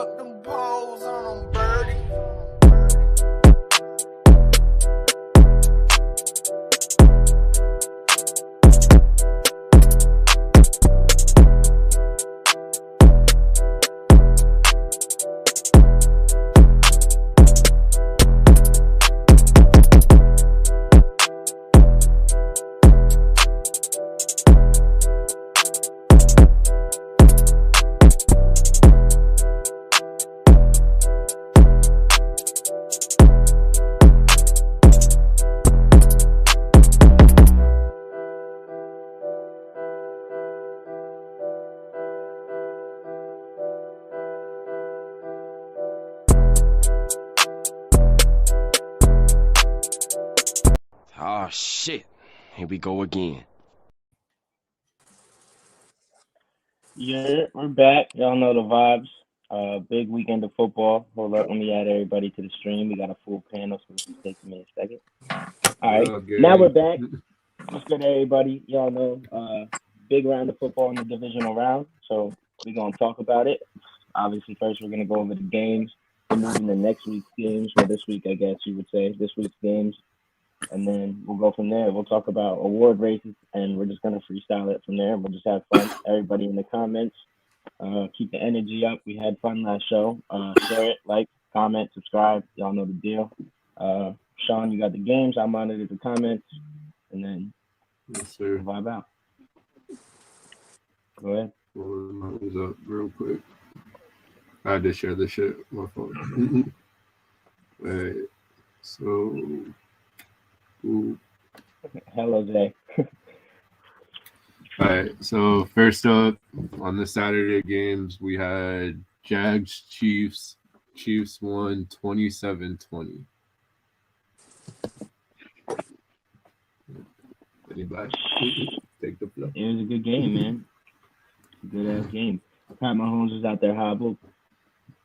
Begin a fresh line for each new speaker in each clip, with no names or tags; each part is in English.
up them poles on them, birdie.
Oh, shit. Here we go again.
Yeah, we're back. Y'all know the vibes. Big weekend of football. Hold up, let me add everybody to the stream. We got a full panel, so this will take me a second. All right, now we're back. What's good, everybody? Y'all know, big round of football in the divisional round, so we're going to talk about it. Obviously, first we're going to go over the games, then moving to next week's games, or this week, I guess you would say, this week's games. And then we'll go from there. We'll talk about award races, and we're just going to freestyle it from there. We'll just have fun. Everybody in the comments, keep the energy up. We had fun last show. Share it, like, comment, subscribe. Y'all know the deal. Sean, you got the games. I monitored the comments. And then
we'll
vibe out. Go ahead.
Well, mine up real quick. I had to share this shit on my phone. Wait, so... Ooh.
Hello, Jay.
All right, so first up on the Saturday games, we had Jags Chiefs. Chiefs won 27-20. Anybody? Take the floor.
It was a good game, man. Good ass game. Pat Mahomes was out there hobbled.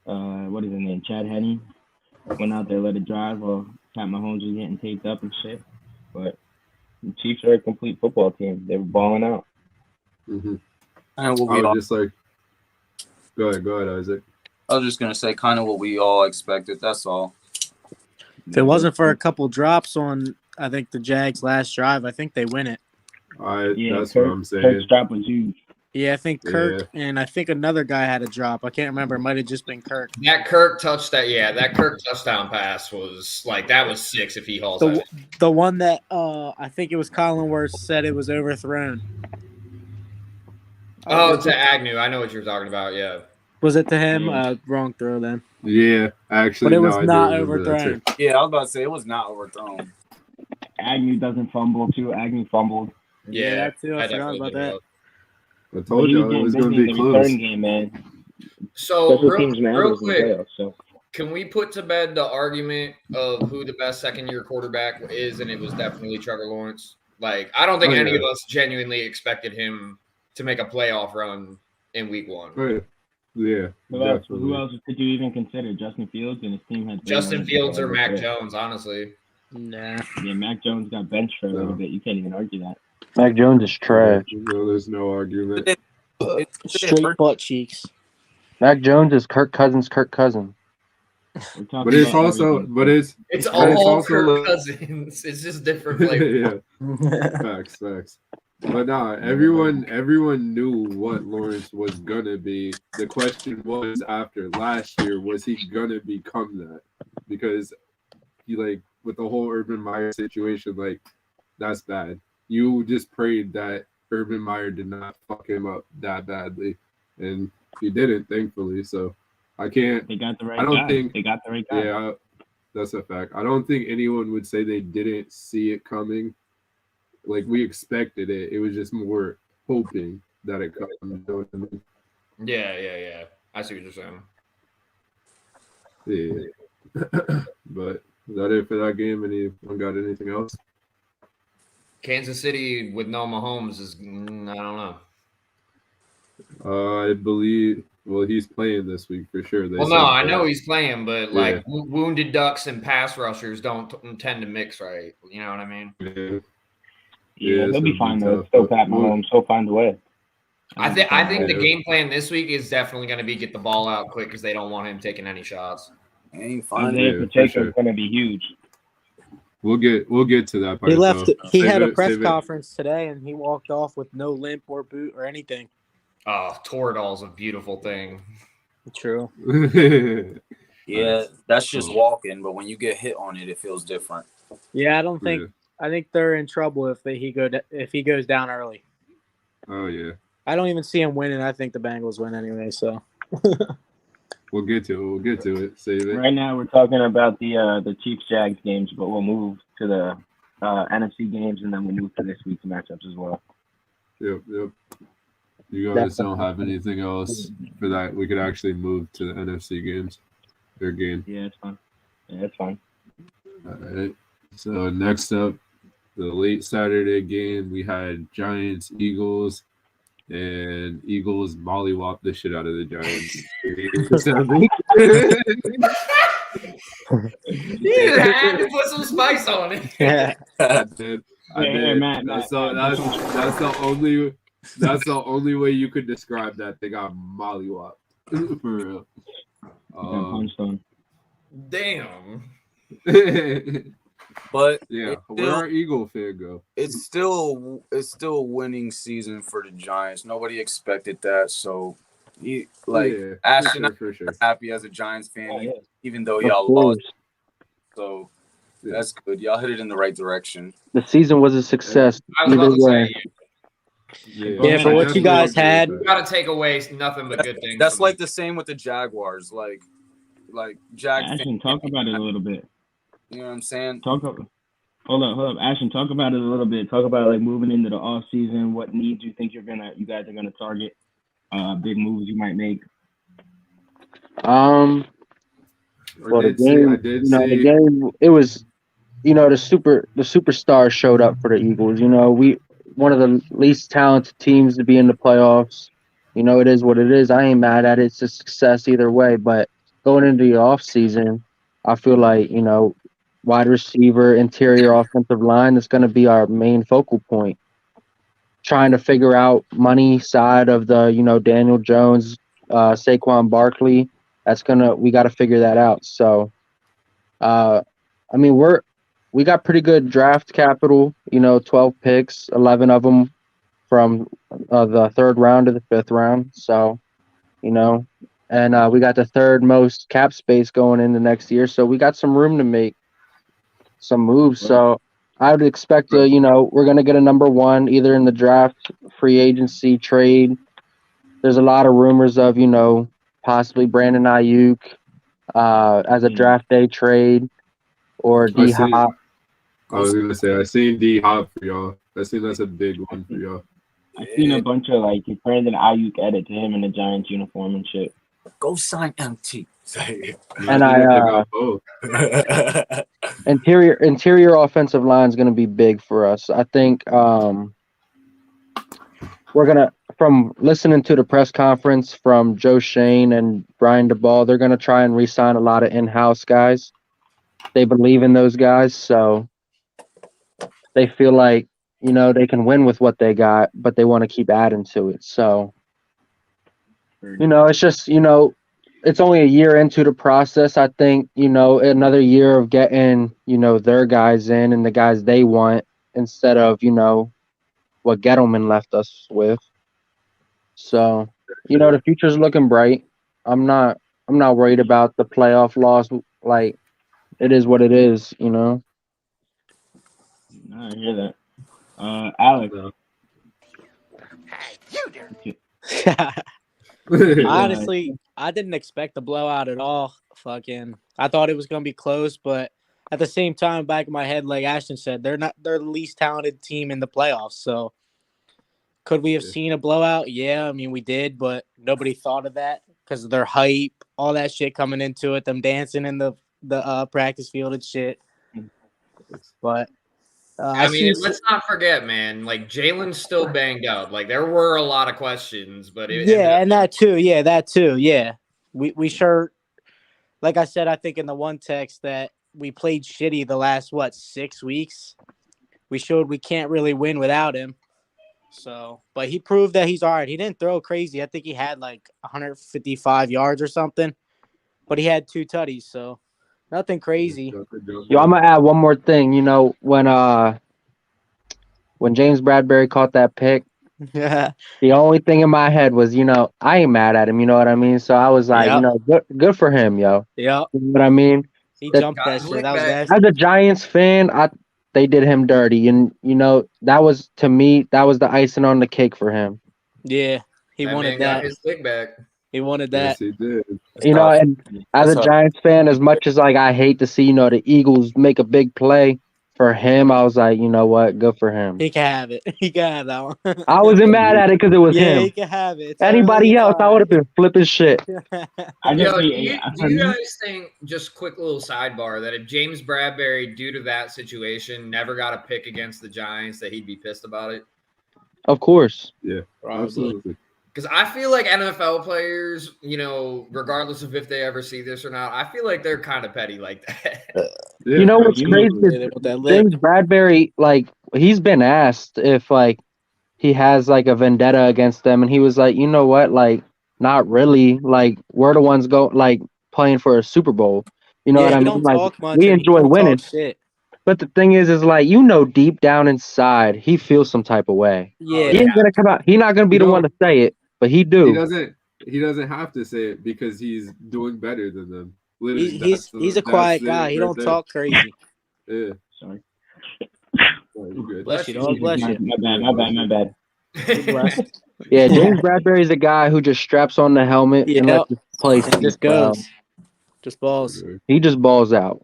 What is his name? Chad Henne went out there, let it drive while Pat Mahomes was getting taped up and shit. But the Chiefs are a complete football team. They were balling out.
Mm-hmm.
And what we all,
just like, go ahead, Isaac.
I was just gonna say, kind of what we all expected. That's all.
If it wasn't for a couple drops on, I think the Jags' last drive, I think they win it.
That's
Kirk,
what I'm saying.
Kirk's drop was huge.
Yeah, I think Kirk and I think another guy had a drop. I can't remember. It might have just been Kirk.
That Kirk touchdown pass was like, that was 6 if he hauls that.
The one that I think it was Colin Worth said it was overthrown.
Oh, to Agnew. I know what you're talking about. Yeah.
Was it to him? Wrong throw then.
Yeah, actually,
but it was not overthrown.
Yeah, I was about to say it was not overthrown.
Agnew doesn't fumble too. Agnew fumbled.
Yeah,
that too. I forgot about that.
I told you it was going to be close.
Game, man.
So, real quick, playoffs, can we put to bed the argument of who the best second-year quarterback is, and it was definitely Trevor Lawrence? Like, I don't think any of us genuinely expected him to make a playoff run in week 1.
Right. Yeah.
Who else could you even consider? Justin Fields and his team had
Justin Fields or Mac Jones, honestly.
Nah.
Yeah, Mac Jones got benched for a little bit. You can't even argue that.
Mac Jones is trash.
No, there's no argument.
Straight butt cheeks.
Mac Jones is Kirk Cousins.
But it's also,
it's all Kirk Cousins. It's just different flavor.
Yeah. Facts. But nah, everyone knew what Lawrence was gonna be. The question was, after last year, was he gonna become that? Because he, like, with the whole Urban Meyer situation, like, that's bad. You just prayed that Urban Meyer did not fuck him up that badly, and he didn't, thankfully. So I can't.
They got the right guy. They got the right guy.
Yeah, that's a fact. I don't think anyone would say they didn't see it coming. Like, we expected it. It was just more hoping that it comes. You know what I mean?
Yeah. I see what you're saying.
Yeah. But is that it for that game? Anyone got anything else?
Kansas City with no Mahomes is, I don't know.
I believe, well, he's playing this week for sure.
I know he's playing, but like wounded ducks and pass rushers don't tend to mix right. You know what I mean?
Yeah, they'll be fine though. Still Pat Mahomes. He'll find a way.
I think the game plan this week is definitely going to be get the ball out quick because they don't want him taking any shots.
Ain't fine.
Isaiah Pacheco's going to be huge.
We'll get to that part.
He left.
Though.
He had a press conference today, and he walked off with no limp or boot or anything.
Oh, Toradol's a beautiful thing.
True.
Yeah, that's just walking, but when you get hit on it, it feels different.
Yeah, I don't think. Yeah. I think they're in trouble if he goes down early.
Oh yeah.
I don't even see him winning. I think the Bengals win anyway. So.
We'll get to it. Save it.
Right now, we're talking about the Chiefs-Jags games, but we'll move to the NFC games, and then we'll move to this week's matchups as well.
Yep. You guys don't have anything else for that? We could actually move to the NFC games. Their game.
Yeah, it's fine.
All right. So next up, the late Saturday game, we had Giants-Eagles. And Eagles mollywop the shit out of the Giants.
You had to put some spice on it.
Yeah,
I did. That's the only way you could describe that. They got mollywop for real.
Damn.
But
yeah, where our Eagle fan go?
It's still a winning season for the Giants. Nobody expected that, so Ashton,
for sure.
Happy as a Giants fan, even though y'all lost. So that's good. Y'all hit it in the right direction.
The season was a success.
I was about to say,
yeah, for what you guys had,
you got to take away nothing but good things.
That's like the same with the Jaguars. Like
Ashton, talk about it a little bit.
You know what I'm saying?
Hold up. Ashton, talk about it a little bit. Talk about like moving into the off season. What needs you think you guys are gonna target? Big moves you might make.
The game. It was, the superstars showed up for the Eagles. We one of the least talented teams to be in the playoffs. It is what it is. I ain't mad at it. It's a success either way. But going into the off season, I feel like wide receiver, interior offensive line is going to be our main focal point. Trying to figure out money side of the, Daniel Jones, Saquon Barkley. We got to figure that out. So, we got pretty good draft capital, 12 picks, 11 of them from the third round to the fifth round. So, and we got the third most cap space going into next year. So we got some room to make some moves. So I would expect we're going to get a number one either in the draft, free agency, trade. There's a lot of rumors of, possibly Brandon Ayuk as a draft day trade or D Hop.
I was going to say, I seen D Hop for y'all. I think that's a big one for y'all.
I seen a bunch of Brandon Ayuk edit to him in the Giants uniform and shit.
Go sign MT.
And interior offensive line is going to be big for us. I think we're going to, from listening to the press conference from Joe Shane and Brian DeBall, they're going to try and re-sign a lot of in-house guys. They believe in those guys, so they feel like, they can win with what they got, but they want to keep adding to it. So, it's just, it's only a year into the process. I think, another year of getting, their guys in and the guys they want instead of, what Gettleman left us with. So, the future's looking bright. I'm not worried about the playoff loss. Like, it is what it is,
I hear that. Alex.
Hey, you do.
Honestly, I didn't expect the blowout at all. I thought it was going to be close, but at the same time, back in my head, like Ashton said, they're the least talented team in the playoffs. So could we have seen a blowout? Yeah, we did, but nobody thought of that because of their hype, all that shit coming into it, them dancing in the practice field and shit. But
let's not forget, man. Jalen's still banged up. There were a lot of questions, but
that too. Yeah, we sure. Like I said, I think in the one text that we played shitty the last 6 weeks. We showed we can't really win without him. So, but he proved that he's all right. He didn't throw crazy. I think he had like 155 yards or something, but he had 2 tutties, so nothing crazy.
Yo, I'm gonna add one more thing. You know, when James Bradbury caught that pick,
Yeah.
the only thing in my head was, I ain't mad at him. You know what I mean? So I was like, good for him, yo.
Yeah.
You know what I mean?
He jumped that shit. That was nasty.
As a Giants fan, they did him dirty, and that was, to me, that was the icing on the cake for him.
Yeah, he wanted that.
Got his lick back.
He wanted that.
Yes, he did.
And as a Giants fan, as much as I hate to see the Eagles make a big play, for him, I was like, you know what, good for him.
He can have it. He can have that one.
I wasn't mad at it because it was him.
Yeah, he can have it.
Anybody else, I would have been flipping shit.
Do you guys think, just quick little sidebar, that if James Bradbury, due to that situation, never got a pick against the Giants, that he'd be pissed about it?
Of course.
Yeah, absolutely.
Because I feel like NFL players, regardless of if they ever see this or not, I feel like they're kind of petty like that.
You know what's crazy? James Bradbury, he's been asked if, he has, a vendetta against them, and he was like, you know what, not really. We're the ones playing for a Super Bowl. You know what I mean? We enjoy winning. But the thing is deep down inside, he feels some type of way.
Yeah.
He ain't gonna come out. He's not gonna be the one to say it, but he do.
He doesn't have to say it because he's doing better than them.
Literally, he's a quiet guy. He don't talk crazy.
Yeah.
Sorry.
Bless you, dog. Bless you.
My bad.
Yeah, James Bradbury's a guy who just straps on the helmet and lets it play.
And just goes. Just balls.
He just balls out.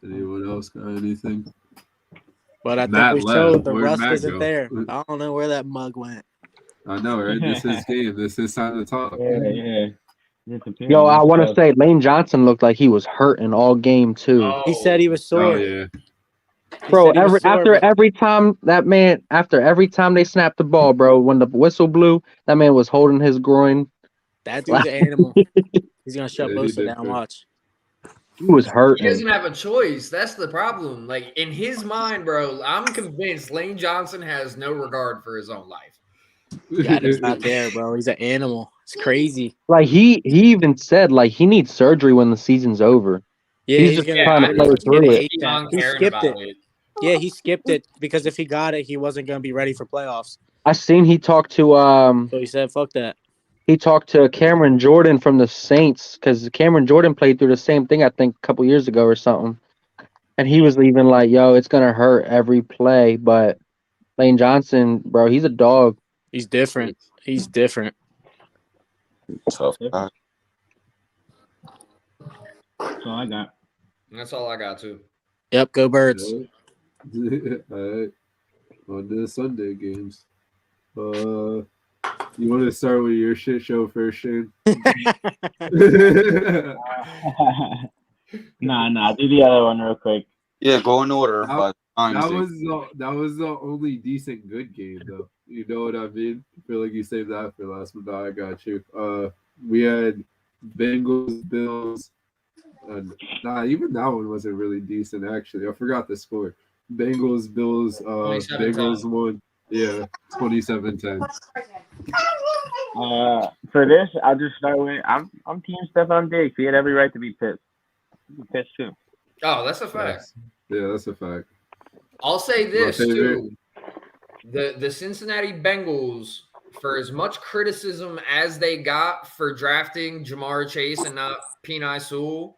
Anyone else got anything?
But I think we showed the rust isn't there. I don't know where that mug went.
I know, right? This is game. This is time to talk.
Yeah.
Yo, I want to say Lane Johnson looked like he was hurting all game too.
Oh.
He said he was sore.
Oh yeah.
Bro, every time they snapped the ball, bro, when the whistle blew, that man was holding his groin.
That dude's an animal. He's gonna shut Bosa down. Watch.
He was hurt.
He doesn't have a choice. That's the problem. In his mind, bro, I'm convinced Lane Johnson has no regard for his own life.
God, it's not there, bro. He's an animal. It's crazy.
He even said he needs surgery when the season's over.
Yeah,
he's just trying to play through it.
He skipped it. Yeah, he skipped it because if he got it, he wasn't gonna be ready for playoffs.
I seen he talked to
So he said, "Fuck that."
He talked to Cameron Jordan from the Saints because Cameron Jordan played through the same thing, I think, a couple years ago or something. And he was even like, yo, it's going to hurt every play. But Lane Johnson, bro, he's a dog.
He's different.
Tough guy.
That's all I got.
That's all I got, too.
Yep, go Birds.
All right. On to the Sunday games. You want to start with your shit show first, Shane?
Nah. Do the other one real quick.
Yeah, go in order.
That was the only decent good game, though. You know what I mean? I feel like you saved that for last, but no, I got you. We had Bengals, Bills. Even that one wasn't really decent, actually. I forgot the score. Bengals, Bills, Bengals won. Yeah, 27-10.
For this, I'll just start with I'm Team Stephon Diggs. He had every right to be pissed. Be pissed too.
Oh, that's a fact.
Yeah, that's a fact.
I'll say this too: the Cincinnati Bengals, for as much criticism as they got for drafting Jamar Chase and not Penei Sewell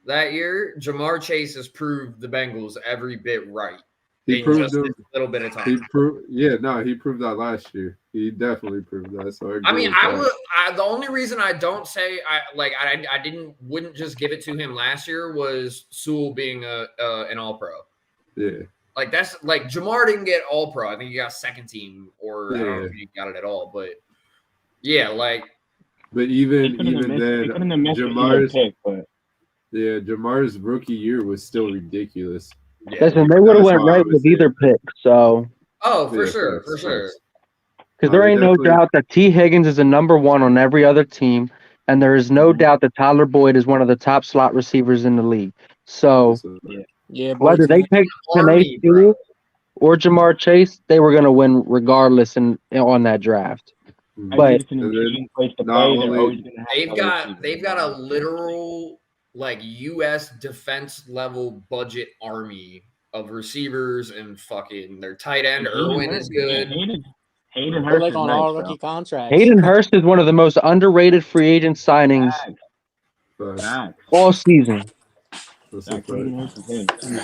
that year, Jamar Chase has proved the Bengals every bit right.
He proved just
a little bit of time.
He proved that last year. He definitely proved that. So
the only reason I don't say wouldn't just give it to him last year was Sewell being an All-Pro.
Yeah.
That's Jamar didn't get All-Pro. I think he got second team, or I don't know if he got it at all. But yeah,
But even then, Jamar's rookie year was still ridiculous.
Yeah. Listen, they would have went right with either pick. So.
Oh, for sure.
Because there ain't no doubt that T. Higgins is a number one on every other team, and there is no doubt that Tyler Boyd is one of the top slot receivers in the league. So, whether they pick Penei Sewell or Jamar Chase, they were gonna win regardless on that draft.
I
But
think it's an intriguing place to play. They're always going to have
they've got a literal like U.S. defense level budget army of receivers and fucking their tight end Irwin is good.
Hayden Hurst
like
is
on
nice,
all
bro.
rookie contracts.
Hayden Hurst is one of the most underrated free agent signings all season.
Hayden Hurst is him.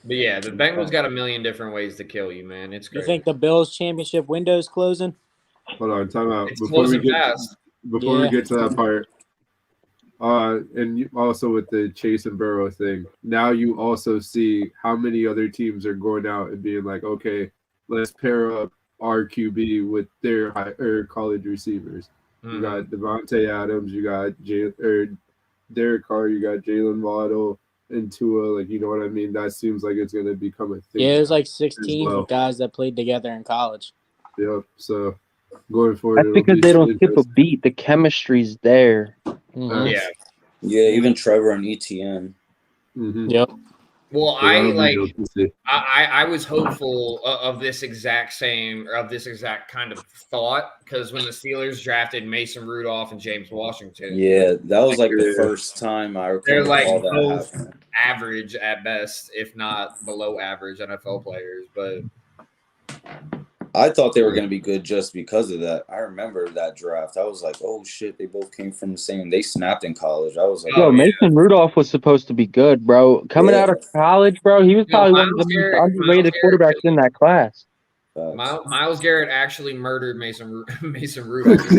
But yeah, the Bengals got a million different ways to kill you, man. It's great.
You think the Bills championship window's closing?
Hold on, time out.
It's
Before we
closing
get
fast.
to that part, and also with the Chase and Burrow thing, now you also see how many other teams are going out and being like, okay, let's pair up our QB with their college receivers. You got Devontae Adams, you got Derek Carr, you got Jalen Waddle and Tua. Like, you know what I mean? That seems like it's going to become a thing.
Yeah, it was like 16 guys that played together in college.
Yep. So going forward,
that's because they don't skip a beat. The chemistry's there.
Yeah.
Yeah, even Trevor and ETN.
Yep.
Well, I was hopeful of this exact kind of thought because when the Steelers drafted Mason Rudolph and James Washington,
yeah, that was like the first time I recall.
They're like
all that
both
happening.
average at best, if not below average NFL players. But
I thought they were going to be good just because of that. I remember that draft. I was like, oh shit, they both came from the same. They snapped in college. I was like,
Mason Rudolph was supposed to be good, bro. Coming out of college, bro, he was probably one of the most underrated quarterbacks in that class.
Myles Garrett actually murdered Mason Rudolph.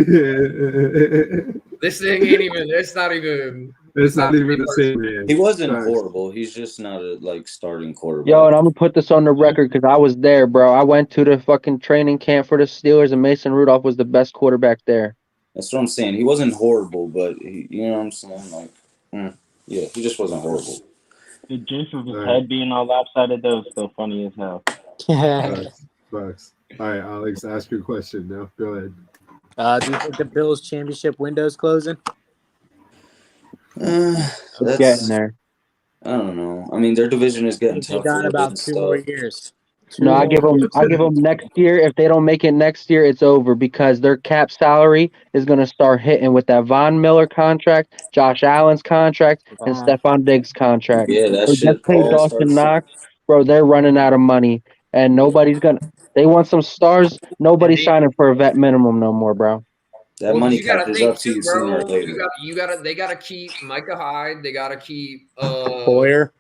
This thing ain't even. It's not even
the same man. He wasn't horrible. He's just not a starting quarterback.
Yo, and I'm gonna put this on the record because I was there, bro. I went to the fucking training camp for the Steelers, and Mason Rudolph was the best quarterback there.
That's what I'm saying. He wasn't horrible, but you know what I'm saying? Like, yeah, he just wasn't horrible.
The gist of his head being all lopsided, though, is still funny as hell.
Bucks. All right, Alex, ask your question now. Go ahead.
Do you think the Bills championship window's closing?
It's getting there.
I don't know. I mean, their division is getting tough.
They got about 2 more years.
No, I give them next year. If they don't make it next year, it's over because their cap salary is going to start hitting with that Von Miller contract, Josh Allen's contract, and Stephon Diggs' contract.
Yeah, that shit.
Just paid Dawson Knox, bro. They're running out of money, and nobody's gonna. They want some stars. Nobody's signing for a vet minimum no more, bro.
That money catches up to you sooner or later.
They gotta keep Micah Hyde. They gotta keep
Hoyer.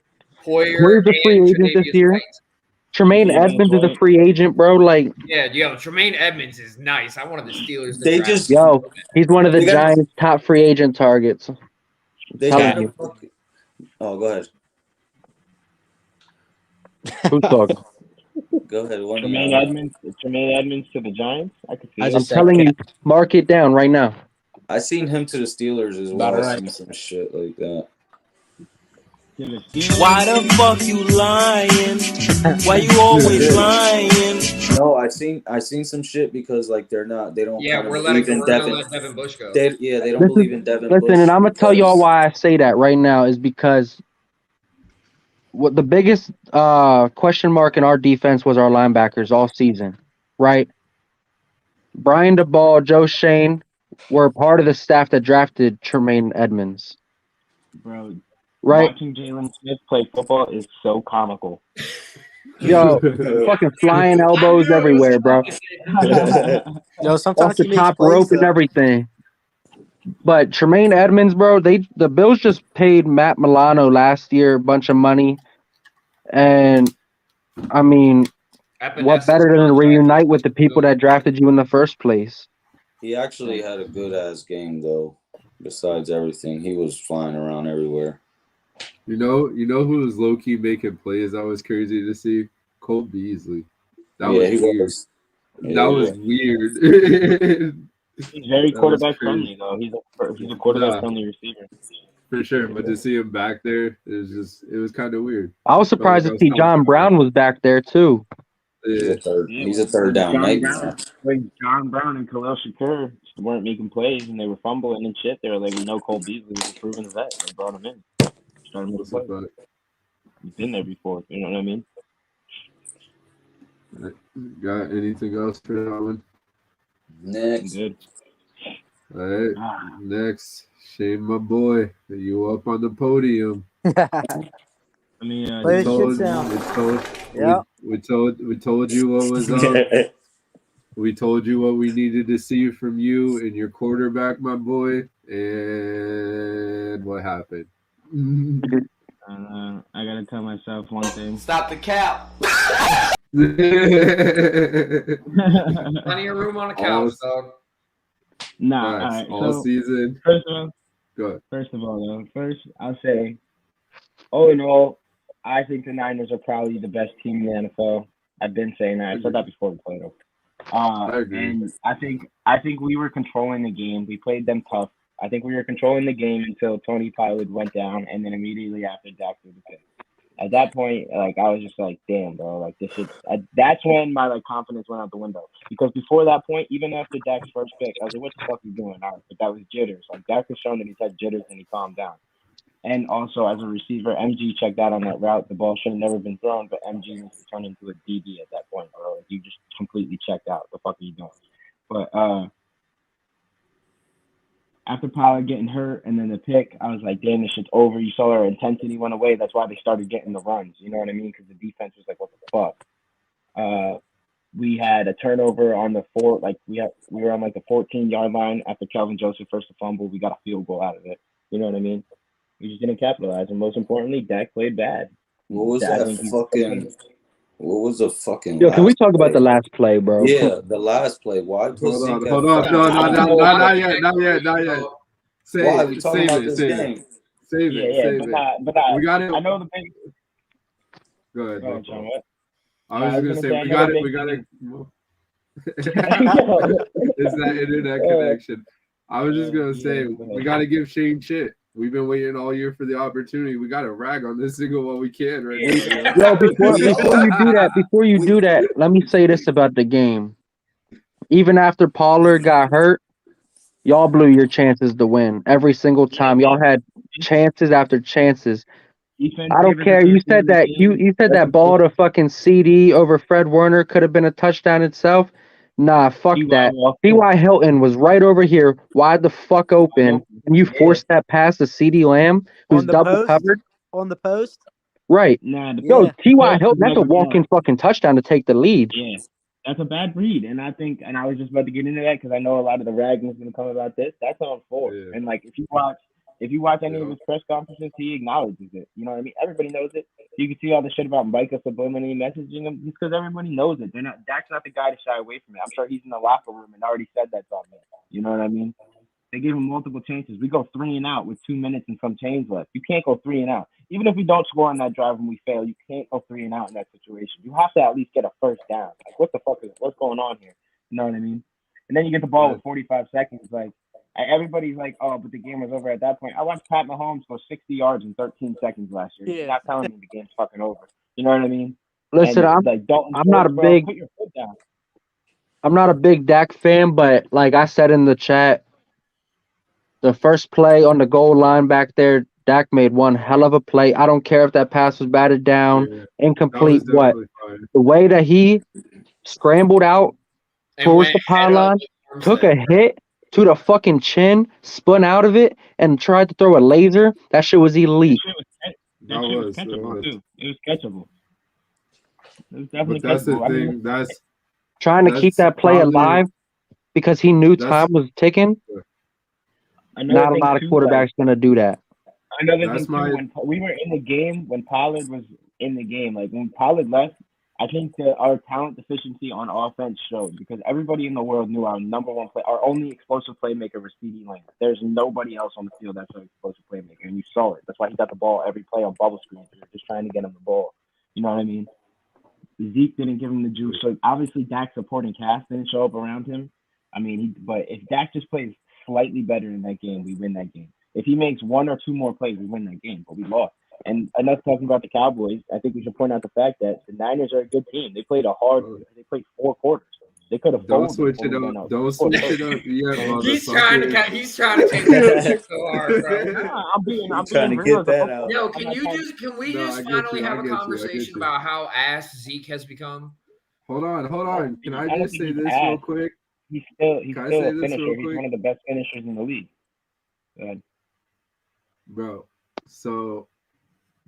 Where's the free agent this year? White. Tremaine Edmonds is a free agent, bro. Like,
yeah, Tremaine Edmonds is nice. I wanted the Steelers to
he's one of the Giants' top free agent targets.
Oh, go ahead.
Who's talking?
Go ahead.
Tremaine Edmonds to the Giants. I could see.
I'm telling you, mark it down right now.
I seen him to the Steelers as well. I seen some shit like that.
Why the fuck you lying? Why you always lying?
No, I seen some shit because like they don't.
Yeah, we're letting Devin Bush go.
They don't believe in Devin Bush.
Listen, and I'm gonna tell y'all why I say that right now is because what the biggest question mark in our defense was our linebackers all season, right? Brian DeBall, Joe Shane were part of the staff that drafted Tremaine Edmonds.
Bro.
Right.
Watching Jalen Smith play football is so comical.
Yo, fucking flying elbows everywhere, bro.
Yo, sometimes
off the top rope and everything. But Tremaine Edmonds, bro, the Bills just paid Matt Milano last year a bunch of money. And I mean, what better than to reunite with the people that drafted you in the first place?
He actually had a good ass game though. Besides everything, he was flying around everywhere.
You know who was low key making plays? That was crazy to see. Cole Beasley. That was weird. That was weird.
He's very quarterback friendly though. He's a quarterback friendly receiver.
For sure, but to see him back there, it was kind of weird.
I was surprised to see John Brown was back there too.
Yeah. He's a third down nightmare.
John Brown and Khalil Shakur weren't making plays and they were fumbling and shit. They were like, we know Cole Beasley was a proven vet. They brought him in. He's been there before. You know what I mean?
Got anything else for that one?
Next.
Good.
All right. Next, Shane, my boy, you up on the podium.
I mean,
Play the shit down.
We told you what was up. We told you what we needed to see from you and your quarterback, my boy. And what happened?
I gotta tell myself one thing.
Stop the cap.
Plenty of room on the couch, dog.
Nah, all right.
All
So,
season.
First of all, I'll say, all in all, I think the Niners are probably the best team in the NFL. I've been saying that. I said that before the playoffs. And I think we were controlling the game. We played them tough. I think we were controlling the game until Tony Pollard went down, and then immediately after Dak threw the pick. At that point, like I was just like, damn, bro, like this shit. That's when my like confidence went out the window. Because before that point, even after Dak's first pick, I was like, what the fuck are you doing? All right, but that was jitters. Like Dak was showing that he had jitters and he calmed down. And also, as a receiver, MG checked out on that route. The ball should have never been thrown, but MG needs to turn into a DB at that point, bro. Like, you just completely checked out. The fuck are you doing? But after Pollard getting hurt and then the pick, I was like, damn, this shit's over. You saw our intensity went away. That's why they started getting the runs. You know what I mean? Because the defense was like, what the fuck? We had a turnover on the we were on like the 14-yard line after Kelvin Joseph first to fumble. We got a field goal out of it. You know what I mean? We just didn't capitalize, and most importantly, Dak played bad.
What was the fucking?
Yo, can we talk about the last play, bro?
Yeah, the last play. Why?
Hold on. No, not yet. Save it. Save it.
But
we got it.
I know the big.
Go ahead.
Go on, John, what?
I was gonna say we got it. It's that internet connection. I was just gonna say we gotta give Shane shit. We've been waiting all year for the opportunity. We got to rag on this single while we can right now.
Yo, before you do that, let me say this about the game. Even after Pollard got hurt, y'all blew your chances to win. Every single time. Y'all had chances after chances. I don't care. You said that ball to fucking CD over Fred Warner could have been a touchdown itself. Nah, fuck that. T.Y. Hilton was right over here, wide the fuck open, and you forced that pass to C.D. Lamb, who's double covered.
On the post?
Right. Yo, T.Y. Hilton, that's a walking fucking touchdown to take the lead.
Yeah, that's a bad read. And I was just about to get into that because I know a lot of the ragging is going to come about this. That's on fourth. Yeah. And, like, if you watch any of his press conferences, he acknowledges it. You know what I mean? Everybody knows it. You can see all the shit about Micah subliminally messaging him just because everybody knows it. Dak's not the guy to shy away from it. I'm sure he's in the locker room and already said that something. You know what I mean? They gave him multiple chances. We go 3 and out with 2 minutes and some change left. You can't go 3 and out. Even if we don't score on that drive and we fail, you can't go 3 and out in that situation. You have to at least get a first down. Like, what's going on here? You know what I mean? And then you get the ball with 45 seconds. Like, everybody's like, oh, but the game was over at that point. I watched Pat Mahomes go 60 yards in 13 seconds last year. You're not telling me the game's fucking over. You know what I mean?
Listen, I'm not a big
put your foot down.
I'm not a big Dak fan, but like I said in the chat, the first play on the goal line back there, Dak made one hell of a play. I don't care if that pass was batted down, incomplete, what. The way that he scrambled out towards the pylon, took a hit to the fucking chin, spun out of it, and tried to throw a laser. That shit was elite.
That shit was catchable, too. It was catchable. It was definitely
but that's
catchable.
the thing. That's
trying to keep that play alive because he knew time was ticking. Not a lot of quarterbacks going to do that.
Another thing, too, when we were in the game, when Pollard was in the game, like when Pollard left, I think that our talent deficiency on offense showed because everybody in the world knew our number one play, our only explosive playmaker was C.D. Lamb. There's nobody else on the field that's an explosive playmaker, and you saw it. That's why he got the ball every play on bubble screens. They're just trying to get him the ball. You know what I mean? Zeke didn't give him the juice, so obviously Dak's supporting cast didn't show up around him. I mean, but if Dak just plays slightly better in that game, we win that game. If he makes 1 or 2 more plays, we win that game, but we lost. And enough talking about the Cowboys, I think we should point out the fact that the Niners are a good team. They played 4 quarters. They could have
Don't
folded.
switch it up. Don't switch it up. Yeah,
He's trying to change the subject so hard, bro.
Nah, I'm being
trying to
real
get
as a
that
football
out.
Yo,
fan.
can we
No,
just
I get
finally
you, I
have a
get you, I get
conversation
you.
about how ass Zeke has become?
Hold on. Can I
don't
just
think
say
he's
this
ass.
real quick?
He's still
Can I
a
say this
finisher.
real
He's
quick?
one of the best finishers in the league.
Bro, so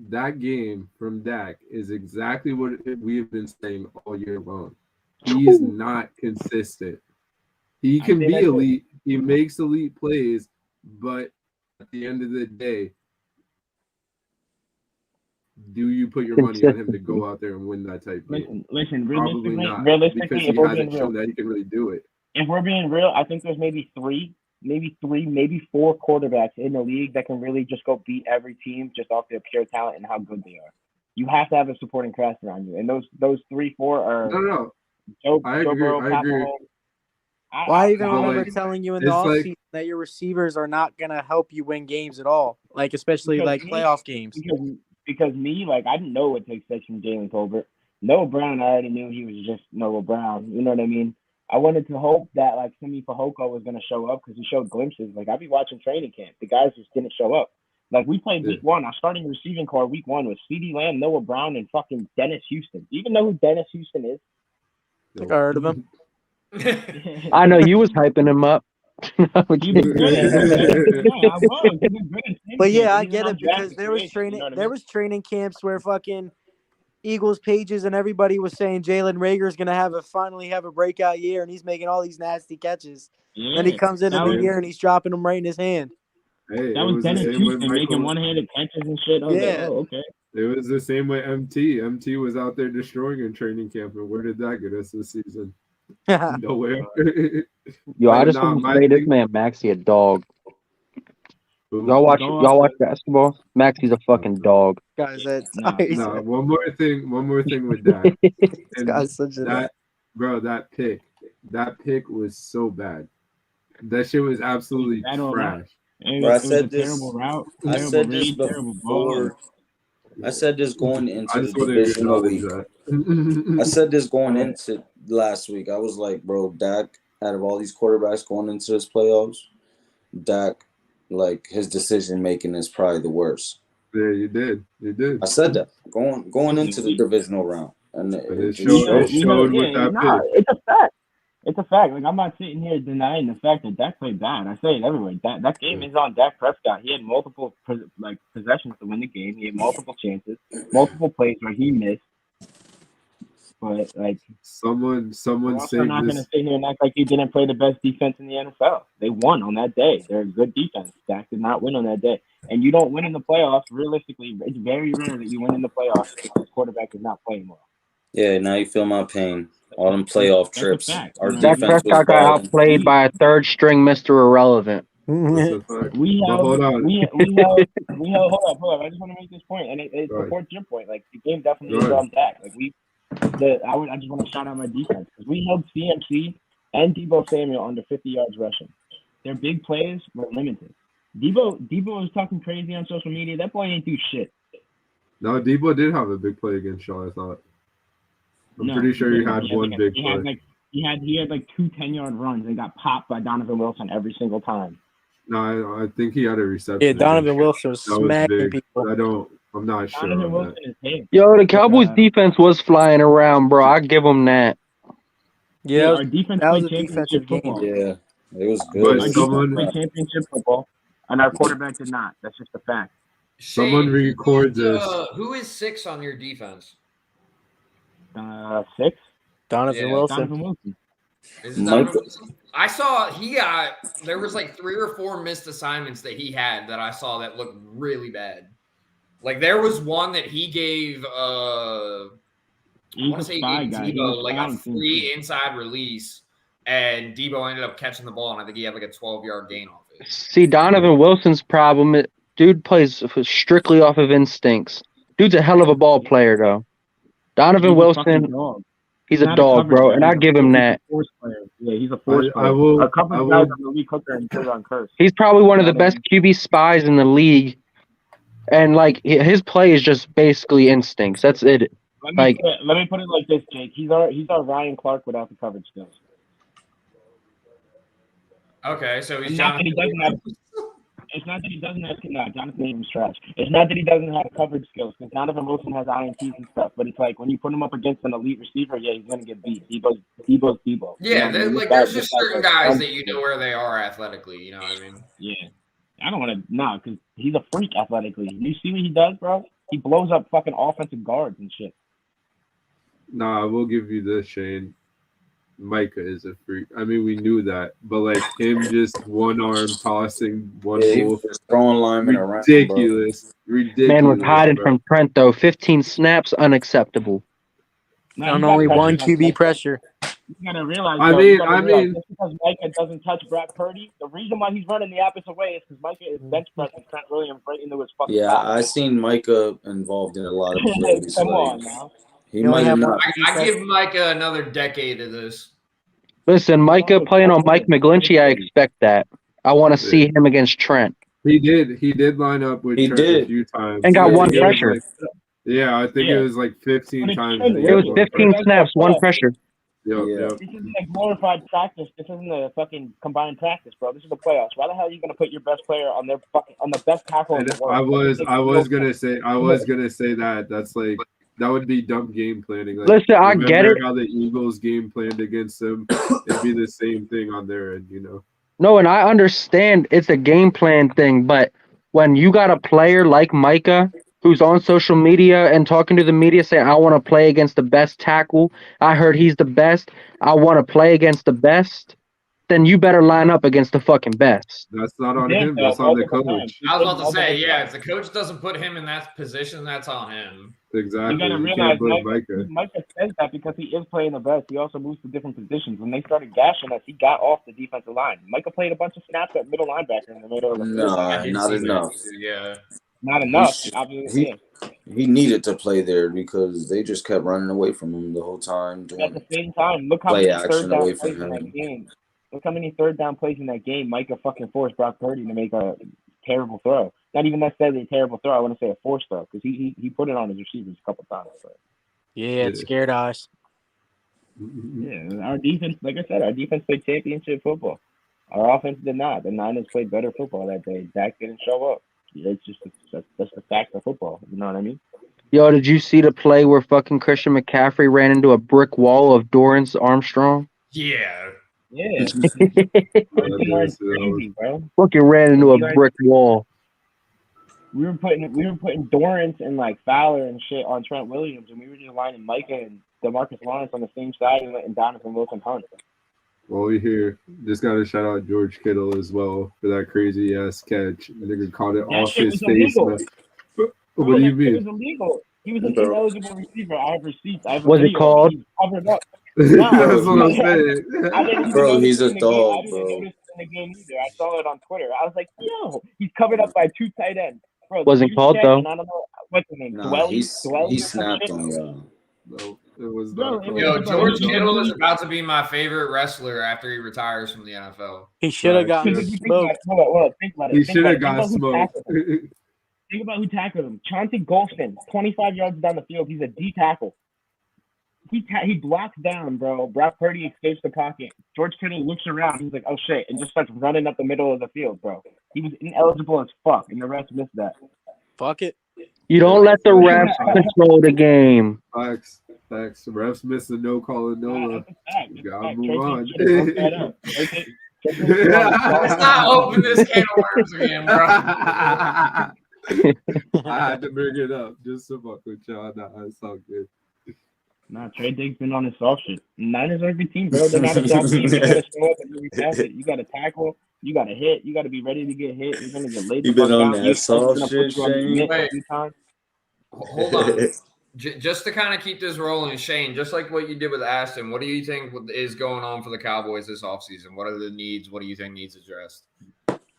that game from Dak is exactly what we've been saying all year long. He's not consistent. He can be elite. He makes elite plays, but at the end of the day, do you put your money on him to go out there and win that type game?
Listen.
Probably not.
Realistically,
Because
if
he
we're
hasn't
being
shown
real,
that he can really do it.
if we're being real, I think there's maybe four quarterbacks in the league that can really just go beat every team just off their pure talent and how good they are. You have to have a supporting cast around you, and those 3-4 are
No. I
Joe
agree.
Burrow,
I
Pat
agree.
Mahomes.
Well, I even
But,
remember
like,
telling you in the
it's like-
offseason that your receivers are not going to help you win games at all, like especially
Because
like
me-
playoff games.
Because me, like, I didn't know what to expect from Jalen Colbert. Noah Brown, I already knew he was just Noah Brown. You know what I mean? I wanted to hope that, like, Simi Fehoko was going to show up because he showed glimpses. Like, I'd be watching training camp. The guys just didn't show up. Like, we played week one. Our starting receiving core week one was CeeDee Lamb, Noah Brown, and fucking Dennis Houston. Do you even know who Dennis Houston is?
I think I heard of him.
I know you was hyping him up.
He was good. Yeah, I was. He was good in training
But yeah,
camp.
I
He was
get
on
it because
draft
there was
situation,
training.
you know what I
There
mean?
was training camps where fucking Eagles pages and everybody was saying Jalen Rager's gonna finally have a breakout year, and he's making all these nasty catches.
Yeah,
Then he comes into
that
the
was-
year and he's dropping them right in his hand.
Hey,
That
it
was
was the
Dennis
same with
Houston making
Michael.
one-handed catches and shit. I was like,
Yeah.
oh, okay.
It was the same with MT. MT was out there destroying in training camp, and where did that get us this season? Nowhere.
Yo, I
Like,
just
nah,
want to
my
say this
thing-
man Maxie a dog.
Who?
Y'all watch basketball? Maxie's a fucking dog.
Guys, that
Nah, one more thing with that.
this
And
guy's such a
that pick was so bad. That shit was absolutely
Bad all
trash.
It
Bro, I
was
said
a
this.
terrible route.
I
Terrible
said this
read, terrible ball.
before. I said this going
I
into the
just wanted to
divisional
acknowledge
week.
that.
I said this going into last week. I was like, bro, Dak, out of all these quarterbacks going into this playoffs, Dak, like, his decision making is probably the worst.
Yeah, you did.
I said that going into the divisional round, and
it showed with that pick.
It's a fact. It's a fact. Like, I'm not sitting here denying the fact that Dak played bad. I say it everywhere. That game is on Dak Prescott. He had multiple possessions to win the game. He had multiple chances, multiple plays where he missed. But like,
someone
we're also
saved
not going to
this.
sit here and act like he didn't play the best defense in the NFL. They won on that day. They're a good defense. Dak did not win on that day. And you don't win in the playoffs. Realistically, it's very rare that you win in the playoffs if the quarterback is not playing well.
Yeah, now you feel my pain. All them playoff trips.
fact.
Our
Dak
defense was
Prescott got
balling.
outplayed by a third string Mr. Irrelevant.
That's a fact.
We
But
held,
hold on.
we held, hold up. I just want to make this point, and it
Right.
supports your point. Like, the game definitely is
Right.
on Dak. Like, I just want to shout out my defense because we held CMC and Debo Samuel under 50 yards rushing. Their big plays were limited. Debo was talking crazy on social media. That boy ain't do shit.
No, Debo did have a big play against Shaw, I thought. I'm pretty sure he had one big play.
He had like 2 10-yard runs and got popped by Donovan Wilson every single time.
No, I think he had a reception.
Yeah, Donovan
against
Wilson was
Shaw. That was
smacking
big,
people.
but I'm not sure
Donovan
on
Wilson
that.
is him.
Yo, the Cowboys defense was flying around, bro. I give them that.
Yeah,
our defense
that was
played
a defensive
championship
game.
football.
Yeah, it was
But
good.
Our defense
someone-
played championship football, and our quarterback did not. That's just a fact.
Someone
Shane,
record this.
Who is 6 on your defense?
6.
Donovan
Yeah.
Wilson.
Donovan Wilson.
Is it Donovan Wilson? I saw there was like 3 or 4 missed assignments that he had that I saw that looked really bad. Like, there was one that he gave I want to say he gave Debo like a free inside release, and Debo ended up catching the ball, and I think he had like a 12-yard gain off it.
See, Donovan Wilson's problem, dude plays strictly off of instincts. Dude's a hell of a ball player, though. Donovan Wilson, he's a dog, bro, and I give him that.
Yeah, he's a force player. A couple of guys on the league Hooker and Kevon Curse.
He's probably one of the best QB spies in the league, and like his play is just basically instincts. That's it.
Let me put it like this, Jake. He's our Ryan Clark without the coverage skills.
Okay, so he's
It's not that he doesn't have. It's not that he doesn't have. No, Jonathan Abram's trash. It's not that he doesn't have coverage skills because Donovan Wilson has INTs and stuff. But it's like when you put him up against an elite receiver, yeah, he's gonna get beat. Debo's Debo.
Yeah,
you know
like there's just certain guys that you know where they are athletically. You know what I mean?
Yeah. I don't want to because he's a freak athletically. You see what he does, bro? He blows up fucking offensive guards and shit.
Nah, we'll give you this, Shane. Micah is a freak. I mean, we knew that, but like him just one arm tossing one wolf,
throwing linemen around.
Ridiculous.
Man was hiding from Trent though. 15 snaps, unacceptable.
On only one QB pressure.
You gotta realize.
I mean,
just because Micah doesn't touch Brock Purdy, the reason why he's running the opposite way is because Micah is bench pressing Trent Williams right into his fucking.
Yeah,
back.
I seen Micah involved in a lot of plays.
Come on now.
He might not.
I give Micah another decade of this.
Listen, Micah playing on Mike McGlinchey, I expect that. I want to see him against Trent.
He did line up with Trent a few times.
And got one pressure.
Yeah, I think it was like 15 times.
It was 15 snaps, one pressure.
Yep.
This isn't a glorified practice. This isn't a fucking combined practice, bro. This is the playoffs. Why the hell are you gonna put your best player on their on the best tackle in the world?
I was gonna say that. That's like that would be dumb game planning. Like,
listen, I get it.
How the Eagles game planned against them, it'd be the same thing on their end, you know.
No, and I understand it's a game plan thing, but when you got a player like Micah who's on social media and talking to the media saying, I want to play against the best tackle, I heard he's the best, I want to play against the best, then you better line up against the fucking best.
That's not on him, that's on the coach.
I was about to say, yeah, if the coach doesn't put him in that position, that's on him.
Exactly.
You gotta realize Micah says that because he is playing the best. He also moves to different positions. When they started gashing us, he got off the defensive line. Micah played a bunch of snaps at middle linebacker in the middle of the field.
Not enough.
Yeah.
Not enough.
He needed to play there because they just kept running away from him the whole time.
At the same time, look how many third down plays in that game. Look how many third down plays in that game Micah fucking forced Brock Purdy to make a terrible throw. Not even necessarily a terrible throw. I want to say a forced throw because he put it on his receivers a couple times. But.
Yeah, it scared us.
Yeah, our defense, like I said, our defense played championship football. Our offense did not. The Niners played better football that day. Dak didn't show up. It's just that's the fact of football. You know what I mean?
Yo, did you see the play where fucking Christian McCaffrey ran into a brick wall of Dorrance Armstrong?
Yeah.
Yeah. Crazy, bro.
Fucking ran into a brick wall.
We were putting Dorrance and like Fowler and shit on Trent Williams, and we were just lining Micah and DeMarcus Lawrence on the same side and letting Donovan Wilson hunt.
Well, we here. Just got to shout out George Kittle as well for that crazy ass catch. I think he caught it off his face. What do you mean?
It was illegal. He was an ineligible receiver. I have receipts.
Was it called?
He's covered up.
That's what I'm saying.
Bro, he's a dog,
I didn't notice in the game either. I saw it on Twitter. I was like, yo, he's covered up by two tight ends. Bro,
wasn't called though.
I don't know what's his name.
Nah, he snapped on y'all.
No, it was
not.
Yo, George Kittle is about to be my favorite wrestler after he retires from the NFL.
He should have gotten smoked.
Hold on, think about it.
He should have got smoked.
Think about who tackled him. Chauncey Golston, 25 yards down the field. He's a D tackle. He blocks down, bro. Brock Purdy escapes the pocket. George Kittle looks around. He's like, oh, shit, and just starts running up the middle of the field, bro. He was ineligible as fuck, and the refs missed that.
Fuck it.
You don't let the refs control the game.
Facts. Refs miss the no call and Nola. You gotta move on.
Let's not open this can of worms again, bro.
I had to bring it up just to fuck with y'all. Nah, it's all good.
Nah, Trey Diggs been on his soft shit. Niners are a good team, bro. They're not a soft team. You gotta show up and every facet. You gotta tackle. You gotta hit. You gotta be ready to get hit. You're gonna get laid.
You been on that soft shit, Shane?
Hold on. Just to kind of keep this rolling, Shane, just like what you did with Ashton, what do you think is going on for the Cowboys this offseason? What are the needs? What do you think needs addressed?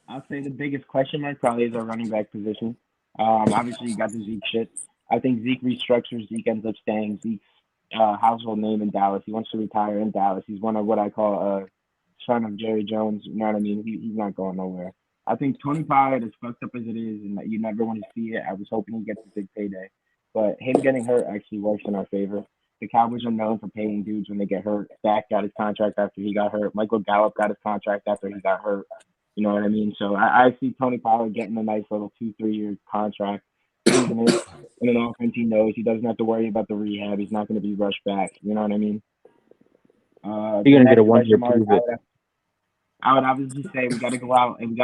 I'll say the biggest question mark probably is our running back position. Obviously, you got the Zeke shit. I think Zeke restructures. Zeke ends up staying. Zeke's household name in Dallas. He wants to retire in Dallas. He's one of what I call a son of Jerry Jones. You know what I mean? He's not going nowhere. I think Tony Pollard, as fucked up as it is, and that you never want to see it, I was hoping he gets a big payday. But him getting hurt actually works in our favor The Cowboys are known for paying dudes when they get hurt. Dak got his contract after he got hurt. Michael Gallup got his contract after he got hurt. You know what I mean? So I see Tony Pollard getting a nice little 2-3 year contract, proving it in an offense he knows. He doesn't have to worry about the rehab. He's not going to be rushed back. You know what I mean?
You're gonna get a 1 year prove it.
I would obviously say we got to go out and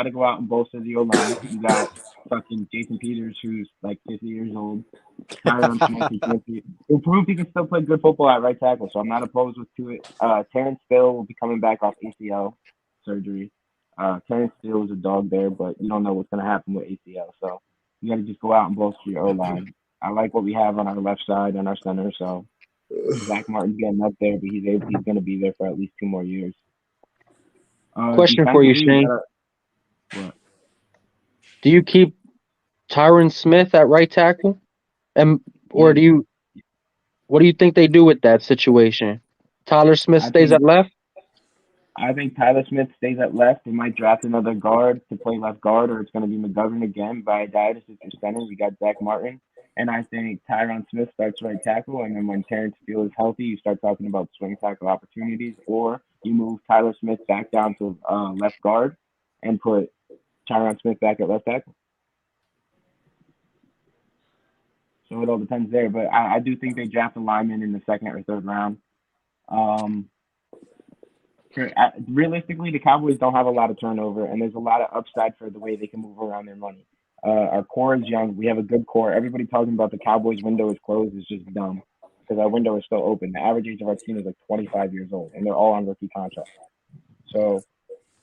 bolster the O-line. You got fucking Jason Peters, who's like 50 years old. Tyron Smith, who proved he can still play good football at right tackle, so I'm not opposed to it. Terrence Steele will be coming back off ACL surgery. Terrence Steele is a dog there, but you don't know what's going to happen with ACL, so you got to just go out and bolster your O-line. I like what we have on our left side and our center, so Zach Martin's getting up there, but he's going to be there for at least 2 more years.
Question for you, Shane.
What?
Do you keep Tyron Smith at right tackle? Or do you? What do you think they do with that situation? Tyler Smith stays at left?
I think Tyler Smith stays at left. They might draft another guard to play left guard, or it's going to be McGovern again. By Dias is your center. We got Zach Martin. And I think Tyron Smith starts right tackle, and then when Terrence Steele is healthy, you start talking about swing tackle opportunities, or you move Tyler Smith back down to left guard and put Tyron Smith back at left tackle. So it all depends there, but I do think they draft a lineman in the 2nd or 3rd round. Realistically, the Cowboys don't have a lot of turnover, and there's a lot of upside for the way they can move around their money. Our core is young. We have a good core. Everybody talking about the Cowboys' window is closed is just dumb because our window is still open. The average age of our team is like 25 years old, and they're all on rookie contracts. So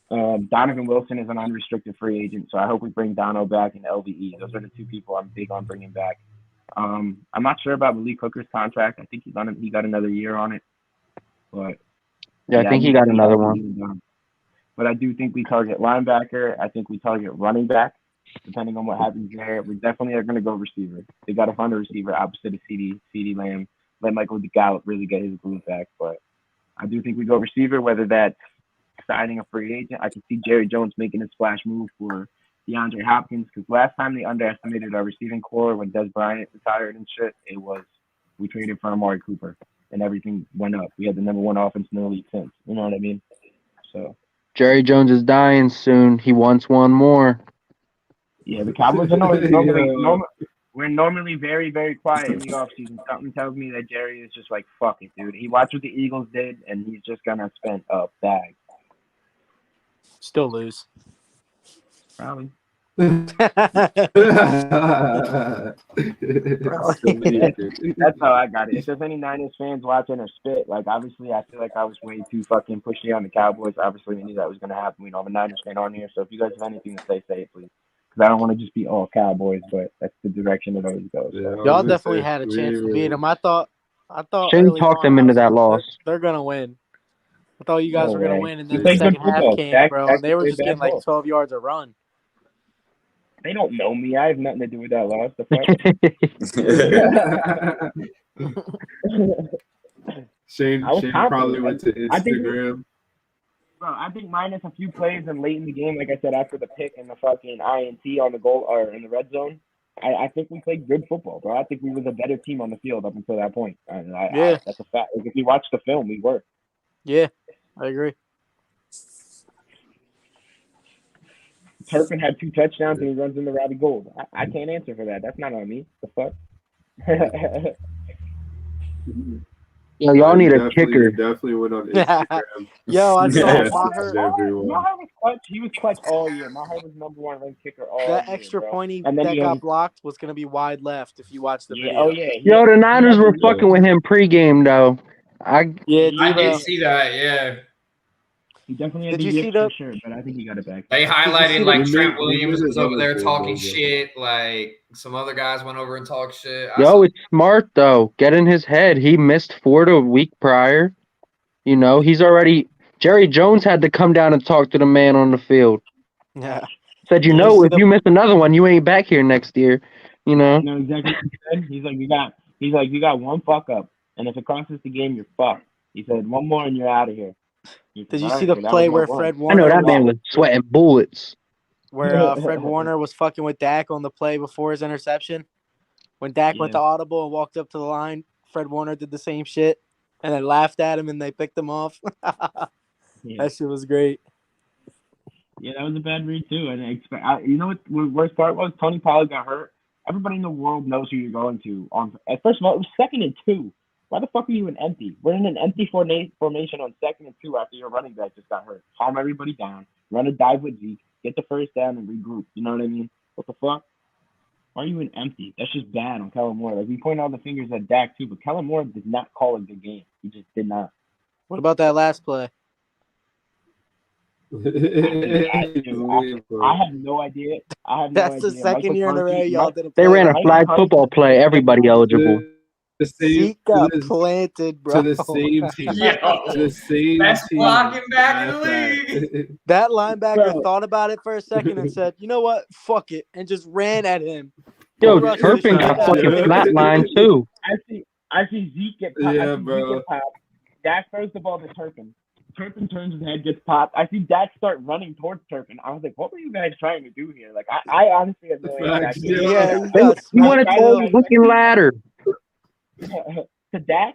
Donovan Wilson is an unrestricted free agent, so I hope we bring Dono back and LVE. Those are the 2 people I'm big on bringing back. I'm not sure about Malik Hooker's contract. I think he got another year on it, but
I think he got another one.
But I do think we target linebacker. I think we target running back, depending on what happens there. We definitely are going to go receiver. They got to find a receiver opposite of CeeDee Lamb. Let Michael Gallup really get his groove back. But I do think we go receiver, whether that's signing a free agent. I can see Jerry Jones making a splash move for DeAndre Hopkins, because last time they underestimated our receiving core when Des Bryant retired and shit, it was we traded for Amari Cooper and everything went up. We had the number 1 offense in the league since. You know what I mean? So
Jerry Jones is dying soon. He wants one more.
Yeah, the Cowboys are we're normally very, very quiet in the offseason. Something tells me that Jerry is just like, fuck it, dude. He watched what the Eagles did, and he's just going to spend a bag.
Still lose.
Probably.
That's
how I got it. If there's any Niners fans watching or spit, like, obviously I feel like I was way too fucking pushy on the Cowboys. Obviously we knew that was going to happen. We don't have a Niners fan on here, so if you guys have anything to say it, please. Because I don't want to just be all Cowboys, but that's the direction it always goes.
Yeah,
y'all definitely had a chance to beat them. I thought
Shane talked them into that loss.
They're going to win. I thought you guys were going to win, and then
the
the second half came, bro, and they were just getting like 12 yards a run.
They don't know me. I have nothing to do with that loss. The fuck?
Shane probably went to Instagram.
I think minus a few plays and late in the game, like I said, after the pick and the fucking INT on the goal or in the red zone, I think we played good football, bro. I think we were the better team on the field up until that point. That's a fact. Like, if you watch the film, we were.
Yeah, I agree.
Turpin had 2 touchdowns and he runs into Robbie Gould. I can't answer for that. That's not on me. The fuck?
Yo, y'all need a kicker.
Definitely went on Instagram.
Yo, I saw Maher.
Maher was clutch. He was clutch all year. Maher was number 1 ranked kicker all year.
That extra point that got blocked was going to be wide left if you watch the video.
Oh, yeah.
Yo, the Niners were fucking with him pregame, though.
I did see that, yeah.
He definitely had the extra shirt, but I think he got it back.
They highlighted like Trent Williams was over there talking shit. Like some other guys went over and talked shit.
It's smart though. Get in his head. He missed 4 the week prior. You know, he's already. Jerry Jones had to come down and talk to the man on the field.
Yeah.
Said, if you miss another one, you ain't back here next year. You know.
You know exactly what he said? He's like, you got 1 fuck up, and if it crosses the game, you're fucked. He said 1 more and you're out of here.
Did you see the play where Fred Warner?
I know that man was sweating bullets.
Where Fred Warner was fucking with Dak on the play before his interception. When Dak went to audible and walked up to the line, Fred Warner did the same shit and then laughed at him and they picked him off.
Yeah.
That shit was great.
Yeah, that was a bad read too. And you know what the worst part was? Tony Pollard got hurt. Everybody in the world knows who you're going to. First of all, it was 2nd and 2. Why the fuck are you in empty? We're in an empty formation on 2nd and 2 after your running back just got hurt. Calm everybody down. Run a dive with Zeke. Get the first down and regroup. You know what I mean? What the fuck? Why are you in empty? That's just bad on Kellen Moore. Like, we point all the fingers at Dak too, but Kellen Moore did not call a good game. He just did not.
What about that last play?
I have no idea.
That's the second year in a row y'all didn't play.
They ran a flag football play. Everybody eligible.
Zeke got planted, bro.
To the same team. To the same
Best
team.
blocking back in the league.
That linebacker thought about it for a second and said, "You know what? Fuck it," and just ran at him.
Yo, Turpin got fucking flatlined too.
I see Zeke get popped.
Yeah, bro.
Dak throws the ball to Turpin. Turpin turns his head, gets popped. I see Dak start running towards Turpin. I was like, what were you guys trying to do here? Like, I honestly have no idea.
You want to throw the fucking ladder.
To Dak?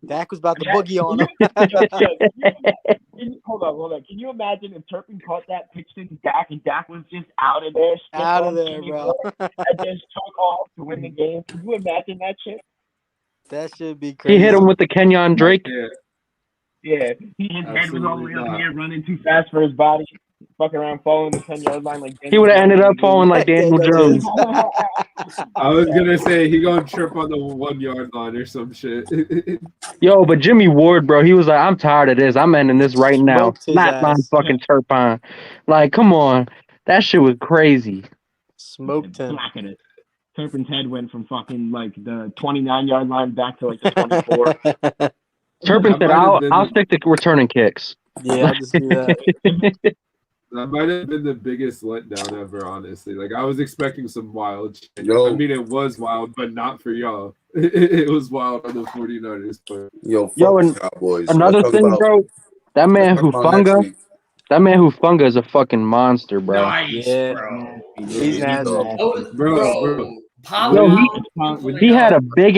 Dak was about to boogie on him.
Hold on. Can you imagine if Turpin caught that pitch to Dak and Dak was just out of there?
Out of there, bro.
And just took off to win the game. Can you imagine that shit?
That should be crazy.
He hit him with the Kenyon Drake.
Yeah. His head was all the way up here, running too fast for his body. Fucking around, falling the 10-yard line like
he would have ended up falling like Daniel Jones.
I was gonna say he gonna trip on the 1 yard line or some shit.
Yo, but Jimmy Ward, bro, he was like, I'm tired of this. I'm ending this right now. Flatline fucking Turpin. Like, come on. That shit was crazy.
Smoked him.
Turpin's head went from fucking like the 29-yard line back to like the 24.
Turpin said, I'll stick to returning kicks.
Yeah, I'll just do that.
That might have been the biggest letdown ever, honestly. Like, I was expecting some wild shit.
Yo.
I mean, it was wild, but not for y'all. It was wild on the 49ers. But
Yo, and Cowboys.
Another thing, bro, that man Hufunga is a fucking monster, bro.
Nice,
Yeah,
bro.
He's nasty.
Bro.
He had a big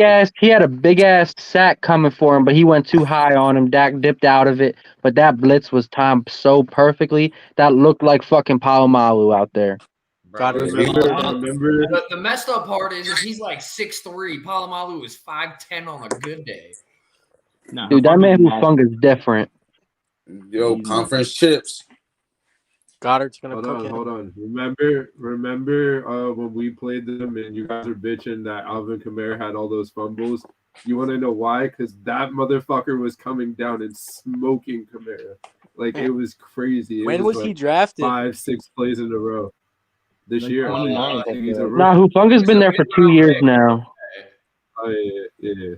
ass sack coming for him, but he went too high on him. Dak dipped out of it, but that blitz was timed so perfectly that looked like fucking Palomalu out there.
Remember?
But the messed up part is he's like 6'3". Palomalu is 5'10" on a good day.
No,
dude, that man Hufunga is different.
Yo, conference chips.
Goddard's gonna
Hold on. Remember when we played them and you guys were bitching that Alvin Kamara had all those fumbles? You want to know why? Because that motherfucker was coming down and smoking Kamara. Like, it was crazy.
When was he drafted?
5-6 plays in a row. This year.
Nah,
Hufunga's been there for 2 years now.
Oh, yeah.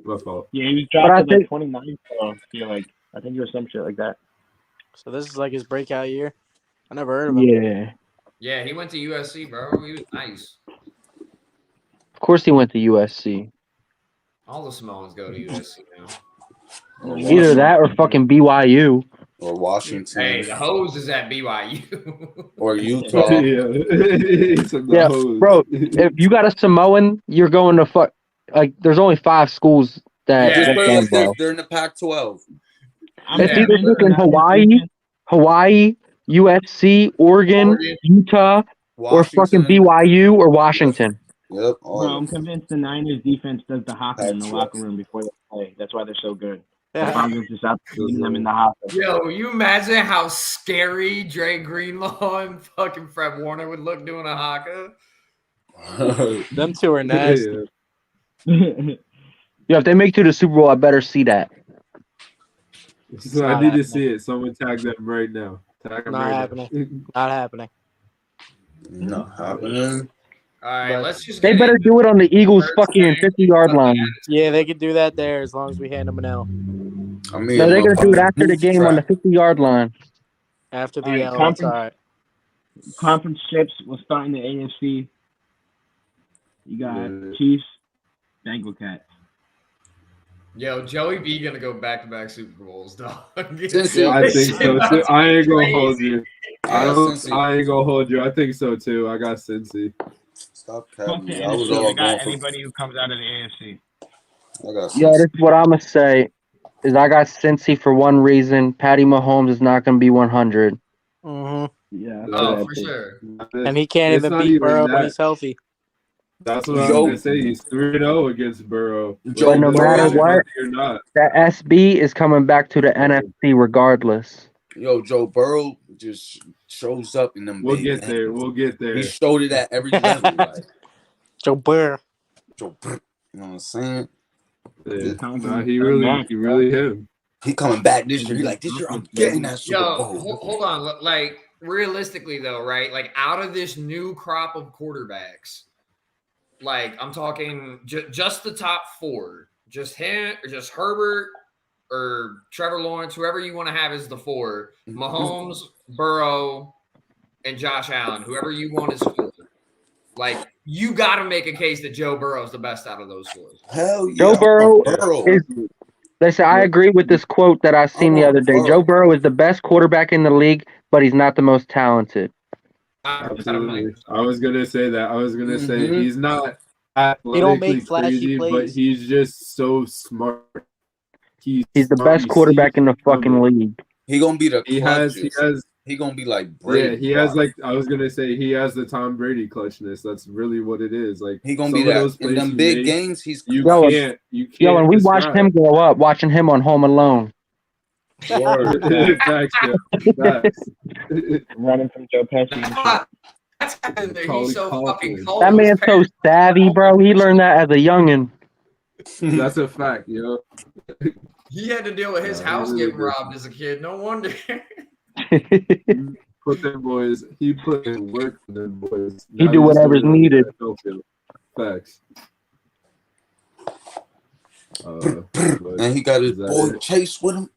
My fault.
Yeah, he was drafted like 29th. I think he was some shit like that.
So this is like his breakout year. I never heard of him.
Yeah.
Yeah, he went to USC, bro. He was nice.
Of course he went to USC.
All the Samoans go to USC now.
Either that or fucking BYU.
Or Washington.
Hey, the hose is at BYU.
Or Utah.
Yeah, bro. If you got a Samoan, you're going to fuck. Like, there's only 5 schools that.
Yeah, they're in the Pac-12.
It's either fucking Hawaii, USC, Oregon, Utah, or fucking BYU or Washington.
Yep.
Bro, I'm convinced the Niners defense does the haka in the locker room before they play. That's why they're so good. The just out beating them in the haka.
Yo, you imagine how scary Dre Greenlaw and fucking Fred Warner would look doing a haka?
Them two are nasty.
Yeah, if they make it to the Super Bowl, I better see that.
So I need to see it. Someone tag them right now. Tag them
Not happening. Not happening.
Not happening.
All right, let's just.
They better do it on the Eagles' fucking 50-yard line.
Yeah, they could do that there as long as we hand them an L.
I mean,
no, they're gonna do it after the game on the 50-yard line.
After the L, that's all right.
Conference chips will start in the AFC. You got Chiefs, Bengal Cats.
Yo, Joey B gonna go back-to-back Super Bowls, dog.
I think so too. I ain't gonna hold you. I ain't gonna hold you. I think so too. I got Cincy.
Stop
Fuck
capping
the
me. I was
NFC. I
all
got
going for.
anybody who comes out of the AFC.
I got
Yo,
Cincy.
this is what I'm gonna say. Is I got Cincy for one reason. Patty Mahomes is not gonna be 100.
hmm
Yeah, I
No,
feel
Oh,
that
for
too.
sure.
And he can't
It's
even
not
beat
even
Burrow when
that.
he's healthy.
That's what I was
Joe
gonna say. He's 3-0 against Burrow,
Joe
But
whether
no
this
matter
guy's
Burrow.
what,
healthy or not.
that SB is coming back to the NFC regardless.
Yo, Joe Burrow just shows up in them
We'll
big
get
games.
there. We'll get
He
there.
showed it at every level. Like
Joe Burrow.
Joe, you know what I'm saying?
Yeah.
Confidence
Nah, he
unmatched,
really him.
He coming back this year. He like, this year I'm getting that Super
Yo,
Bowl.
hold on. Like, realistically, though, right? Like, out of this new crop of quarterbacks, like, I'm talking just the top four, just him, or just Herbert or Trevor Lawrence, whoever you want to have as the four, Mahomes, Burrow, and Josh Allen, whoever you want as four. Like, you got to make a case that Joe Burrow is the best out of those four.
Hell yeah.
Joe Burrow
Burrow.
is. Listen, I agree with this quote that I seen the other day. Joe Burrow is the best quarterback in the league, but he's not the most talented.
Absolutely. I was gonna say that. I was gonna say he's not
He don't make
athletically
flashy
crazy, but
plays.
he's just so smart.
He's the best quarterback in the fucking league.
He gonna be the
He has
he gonna be like Brady.
Yeah, he has like I was gonna say he has the Tom Brady clutchness. That's really what it is. Like
he gonna be that in them big games. He's
you can't
Yo, and we watched him grow up, watching him on Home Alone.
Word.
Facts, yeah. Facts.
Running from Joe Pesci.
He's so fucking cold.
That man's so savvy, bro. He learned that as a youngin.
That's a fact, yo.
He had to deal with his house getting robbed as a kid. No wonder.
Put them boys. He put in work for them boys.
He
Now
do
he's
whatever's
doing it
needed.
on the field. Facts.
And he got his boy Chase with him.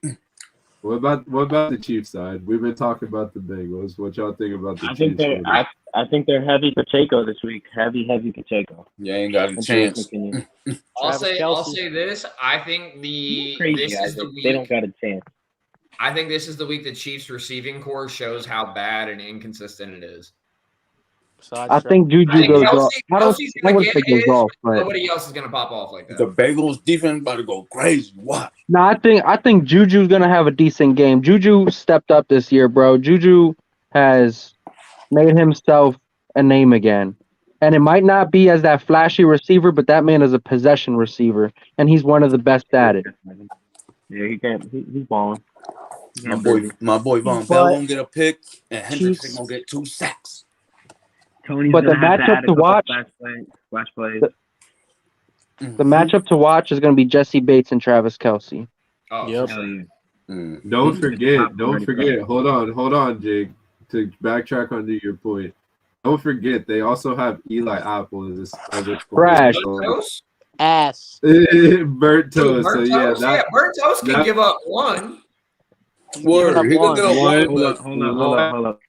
What about the Chiefs side? We've been talking about the Bengals. What y'all think about the Chiefs?
I think they're heavy Pacheco this week. Heavy Pacheco.
Yeah, ain't got a chance.
I'll say this. I think this is the week.
They don't got a chance.
I think this is the week the Chiefs receiving core shows how bad and inconsistent it is.
I think Juju goes off. I wouldn't think goes off, but
nobody else is gonna pop off like that.
The Bengals defense about to go crazy. Watch.
no, I think Juju's gonna have a decent game. Juju stepped up this year, bro. Juju has made himself a name again. And it might not be as that flashy receiver, but that man is a possession receiver, and he's one of the best at it.
Yeah, he's balling.
My boy Von Bell won't get a pick, and Hendrickson gonna get 2 sacks.
But the matchup to watch,
flash plays.
The matchup to watch is going to be Jesse Bates and Travis Kelce.
Oh,
yep.
Don't forget. Hold on, Jake. To backtrack onto your point, don't forget they also have Eli Apple as a
trash
ass.
burnt toast. So yeah,
burnt toast can give up one.
Word. He can give up one.
Hold up.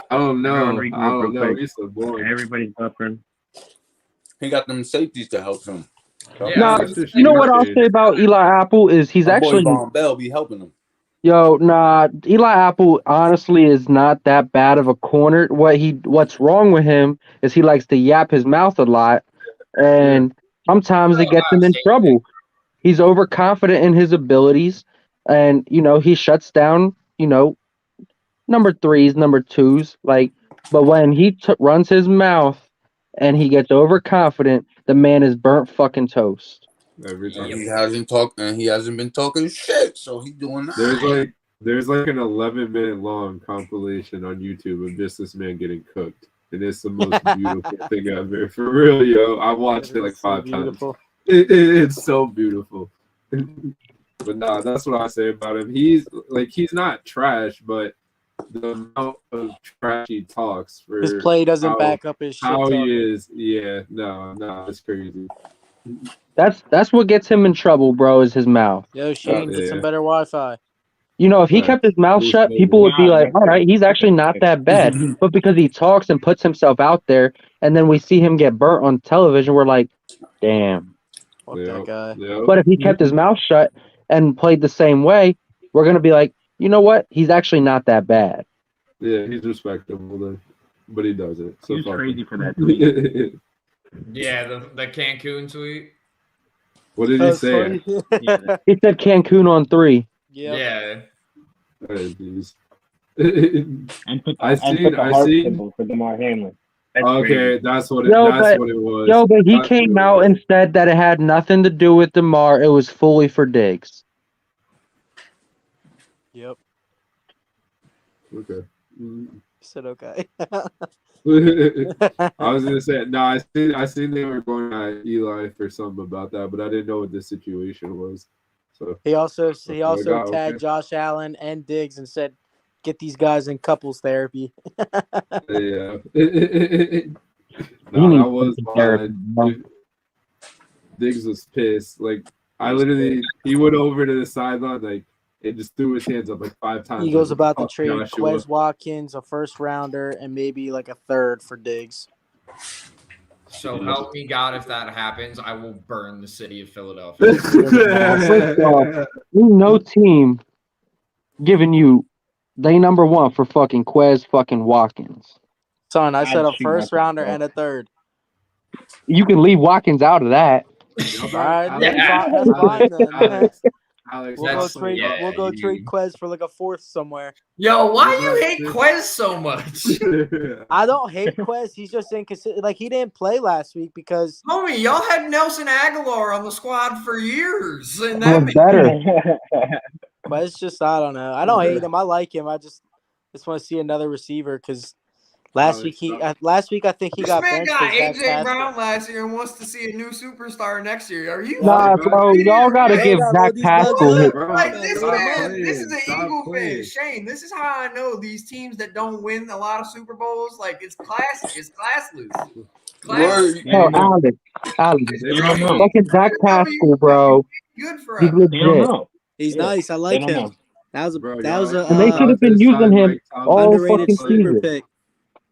I don't know. He's so boring.
Everybody's buffering.
He got them safeties to help him.
No, you know what I'll say about Eli Apple is he's actually
Von Bell be helping him.
Yo, nah, Eli Apple honestly is not that bad of a corner. What's wrong with him is he likes to yap his mouth a lot, and sometimes it gets him in trouble. He's overconfident in his abilities, and he shuts down, number threes, number twos, but when he runs his mouth and he gets overconfident, the man is burnt fucking toast.
Every time.
He hasn't been talking shit, so he's doing that.
There's like an 11-minute long compilation on YouTube of just this man getting cooked, and it's the most beautiful thing ever. For real, yo, I watched it like 5 times. It's so beautiful. But nah, that's what I say about him. He's not trash, but the amount of trash he talks for
his play doesn't back up his shit.
How he is, yeah, no, it's crazy.
That's what gets him in trouble, bro, is his mouth.
Yo, Shane, get some better Wi-Fi.
If he kept his mouth shut, people would be like, all right, he's actually not that bad. But because he talks and puts himself out there, and then we see him get burnt on television, we're like, damn.
Fuck that guy.
But if he kept his mouth shut and played the same way, we're going to be like, you know what? He's actually not that bad.
Yeah, he's respectable then. but he doesn't. So
He was
fuck
crazy
him.
for that tweet.
Yeah, the Cancun tweet.
What did he say?
Yeah.
He said Cancun on 3.
Yeah.
Jeez.
And put the heart symbol for DeMar Hamlin. That's
Okay,
crazy.
that's what it.
Yo,
That's what it was.
Yo, but he
That's
came
what it
out
was.
and said that it had nothing to do with DeMar. It was fully for Diggs.
Yep.
Okay.
Said okay.
I was gonna say no. I seen they were going at Eli for something about that, but I didn't know what the situation was. So
He also
got,
tagged Josh Allen and Diggs and said, "Get these guys in couples therapy."
yeah.
He
No,
needs
that was
fucking therapy, bro.
Diggs was pissed. Like he went over to the sideline like and just threw his hands up like 5 times.
Eagles
like,
about to
"Fuck
trade
Joshua."
Quez Watkins, a first rounder, and maybe like a third for Diggs.
So help me God, if that happens, I will burn the city of Philadelphia.
First off, no team giving you they number 1 for fucking Quez fucking Watkins.
Son, I said
I'd
a
shoot
first
myself,
rounder
bro.
and a third.
You can leave Watkins out of that.
All right,
Yeah.
that's fine then.
Alex,
We'll go
That's-
trade.
yeah,
We'll go trade Quez for like a fourth somewhere.
Yo, why you hate Quez so much?
I don't hate Quez. He's just inconsistent. Like he didn't play last week because
Homie, y'all had Nelson Aguilar on the squad for years, and
It was
that
better.
But it's just I don't know. I don't hate him. I like him. I just want to see another receiver because last week I think he
this
got
man
benched.
got
as Zach
AJ
Pascal.
Brown last year and wants to see a new superstar next year. Are you?
Nah, bro, y'all gotta give Zach Pascal his.
Like this
Stop
man,
playing.
this is an
Stop
Eagle
playing.
fan. Shane, this is how I know these teams that don't win a lot of Super Bowls. Like it's classless.
Word.
Yo, Alex,
They don't know.
fucking Zach Pascal, bro.
Good for
He's
us.
They don't
legit.
know.
He's
Yeah,
nice. I
They
like
don't
him.
know.
That was a
Bro,
And they should have been using him all
underrated
fucking
sleeper
season.
pick.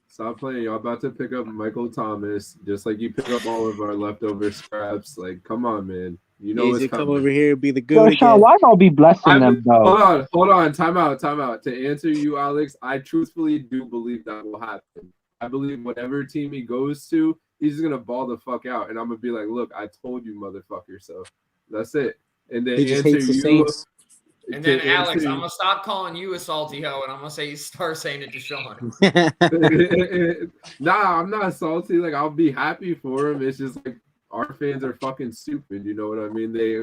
Stop playing. Y'all about to pick up Michael Thomas, just like you pick up all of our leftover scraps. Like, come on, man. You know
He's
what's
gonna come
coming.
over here and be the
Yo,
goat
Sean,
again.
why y'all be blessing them though?
Hold on. Time out. To answer you, Alex, I truthfully do believe that will happen. I believe whatever team he goes to, he's just gonna ball the fuck out, and I'm gonna be like, "Look, I told you, motherfucker." So that's it. And then
He just
answer
hates the
you.
Saints.
And then
to
Alex,
answer
I'm
you-
gonna stop calling you a salty hoe, and I'm gonna say start saying it to Sean.
Nah, I'm not salty. Like, I'll be happy for him. It's just like our fans are fucking stupid. You know what I mean? They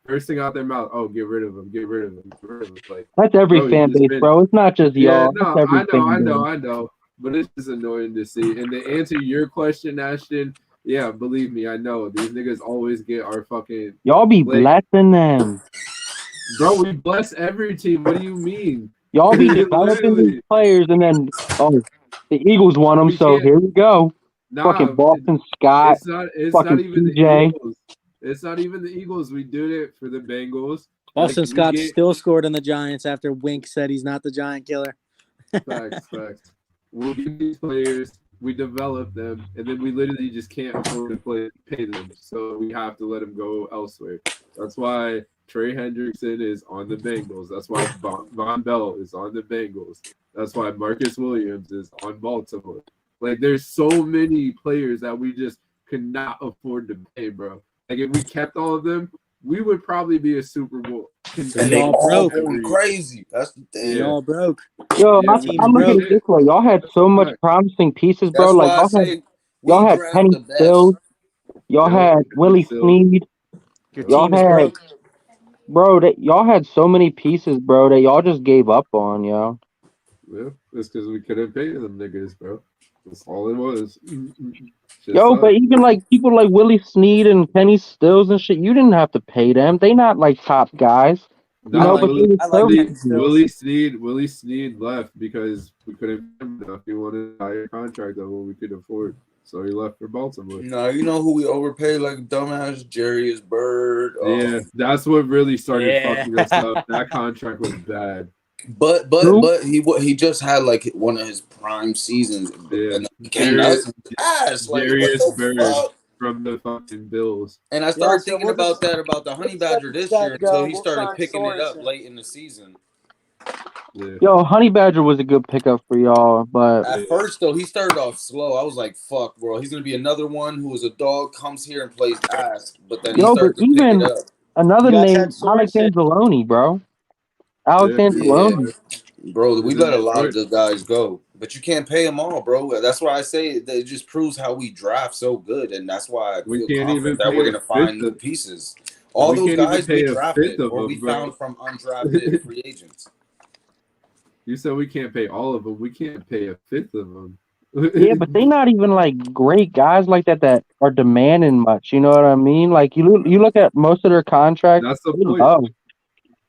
first thing out their mouth, oh, get rid of him, get rid of him, get rid of him. Like,
That's every
bro,
fan
he's
base,
been-
bro. It's not just
yeah,
y'all.
no,
It's every
I
fan
know.
base.
But it's just annoying to see. And to answer your question, Ashton, yeah, believe me, I know these niggas always get our fucking.
Y'all be
like,
blessing them.
bro, we bless every team. What do you mean?
Y'all be developing
Literally.
these players, and then the Eagles want them,
We
so
can't-
here we go.
Nah,
Fucking Boston Scott.
It's
fucking
not even
CJ.
the Eagles. It's not even the Eagles. We did it for the Bengals.
Boston
Like, we
Scott
get-
still scored on the Giants after Wink said he's not the Giant killer.
Facts. We'll get these players, we develop them, and then we literally just can't afford to pay them. So we have to let them go elsewhere. That's why Trey Hendrickson is on the Bengals. That's why Von Bell is on the Bengals. That's why Marcus Williams is on Baltimore. Like, there's so many players that we just could not afford to pay, bro. Like, if we kept all of them, we would probably be a Super Bowl.
And they
all
all
broke.
going crazy. That's the thing.
They all broke.
Yo,
Yeah,
I'm looking at this way. Y'all had so much promising pieces, bro.
That's
Like
why I say
y'all
we
had
draft
Penny
the best.
Stills. Y'all
Yeah,
had
Penny
Willie
Stills.
Snead.
Your
Y'all
team is
had,
broke.
bro. Y'all had so many pieces, bro, that y'all just gave up on, yo.
Yeah, it's because we couldn't pay them niggas, bro. That's all it was. Shit
Yo,
sucked.
but even like people like Willie Snead and Penny Stills and shit, you didn't have to pay them. They not like top guys. You know, but they were
I like
still-
Penny Stills.
Willie Snead left because we couldn't pay him enough. He wanted a higher contract than what we could afford, so he left for Baltimore.
No, you know who we overpaid like a dumbass? Jarius Bird.
Yeah, that's what really started
Yeah.
fucking us up. That contract was bad.
But he just had like one of his prime seasons.
Yeah.
And he came out and ass. Like,
Darius
what the
Bird
fuck?
from the fucking Bills.
And I started
so
thinking
we'll
about
just-
that about the Honey
let's
Badger
let
this
that
year
go.
until he
We'll
started
sign
picking it up
Sorensen.
late in the season.
Yo, Honey Badger was a good pickup for y'all, but
At first, though, he started off slow. I was like, fuck, bro. He's going to be another one who is a dog, comes here and plays ass, but then he
but
started to pick it
even
up.
another
You guys
name,
had
Alex
sources.
Anzalone, bro. Alex Anzalone.
Bro, we
Is
let a
it
lot of
Detroit?
good guys go, but you can't pay them all, bro. That's why I say that it just proves how we draft so good, and that's why I
We
feel
can't even
confident that
pay
we're
a
going to
fifth
find new
of.
pieces. All
We
those
can't even
guys we
pay a fifth
drafted
of
or we
them, bro.
found from undrafted free agents.
You said we can't pay all of them. We can't pay a fifth of them.
Yeah, but they not even like great guys like that are demanding much. You know what I mean? Like you look at most of their contracts.
That's the
They're
point.
low.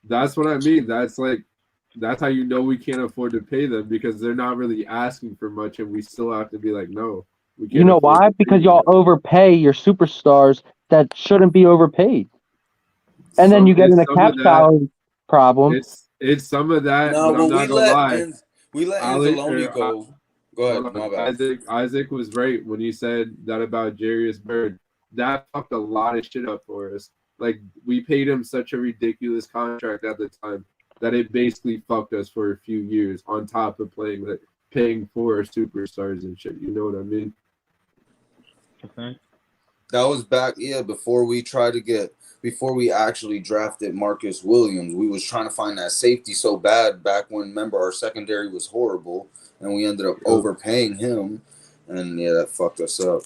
That's what I mean. That's how you know we can't afford to pay them because they're not really asking for much, and we still have to be like, no, we can't.
You know
afford
why?
to pay
Because
you
y'all
that.
overpay your superstars that shouldn't be overpaid, and then you get in
It's
a
some
cap
of that.
salary problem.
It's some of that,
No,
but I'm
well,
not gonna lie.
we let
Alex,
Anzalone go. Go ahead, my bad.
Isaac was right when he said that about Jarius Bird. That fucked a lot of shit up for us. Like we paid him such a ridiculous contract at the time that it basically fucked us for a few years. On top of paying for superstars and shit. You know what I mean?
Okay.
That was back, before we actually drafted Marcus Williams. We was trying to find that safety so bad back when, remember, our secondary was horrible, and we ended up overpaying him, and that fucked us up.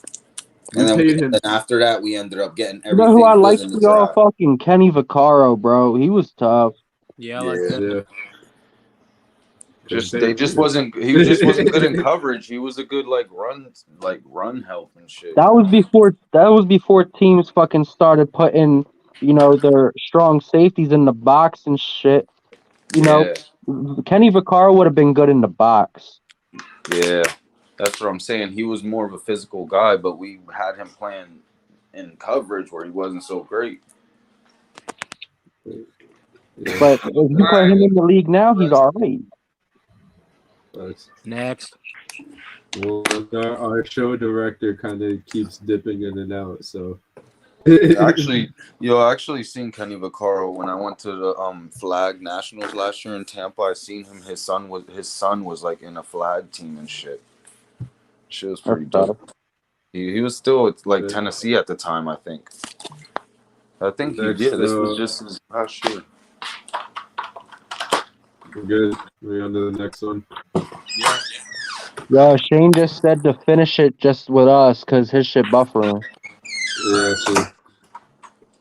And then after that, we ended up getting
You know
everything
who I
good
liked
in
for
the
y'all?
draft.
Fucking Kenny Vaccaro, bro. He was tough.
Yeah, like that.
He just wasn't good in coverage. He was a good run help and shit.
That was before teams fucking started putting, their strong safeties in the box and shit. Kenny Vaccaro would have been good in the box.
Yeah, that's what I'm saying. He was more of a physical guy, but we had him playing in coverage where he wasn't so great.
But if you put him in the league now, he's all right.
Next.
Well, our show director kind of keeps dipping in and out, so.
I actually seen Kenny Vaccaro when I went to the flag nationals last year in Tampa. I seen him. His son was like in a flag team and shit. Shit was pretty dope. He was still at like Tennessee at the time, I think. This was just his last year.
We're good. We're on to the next one.
Yeah.
Yo, Shane just said to finish it just with us because his shit buffering.
Yeah, true.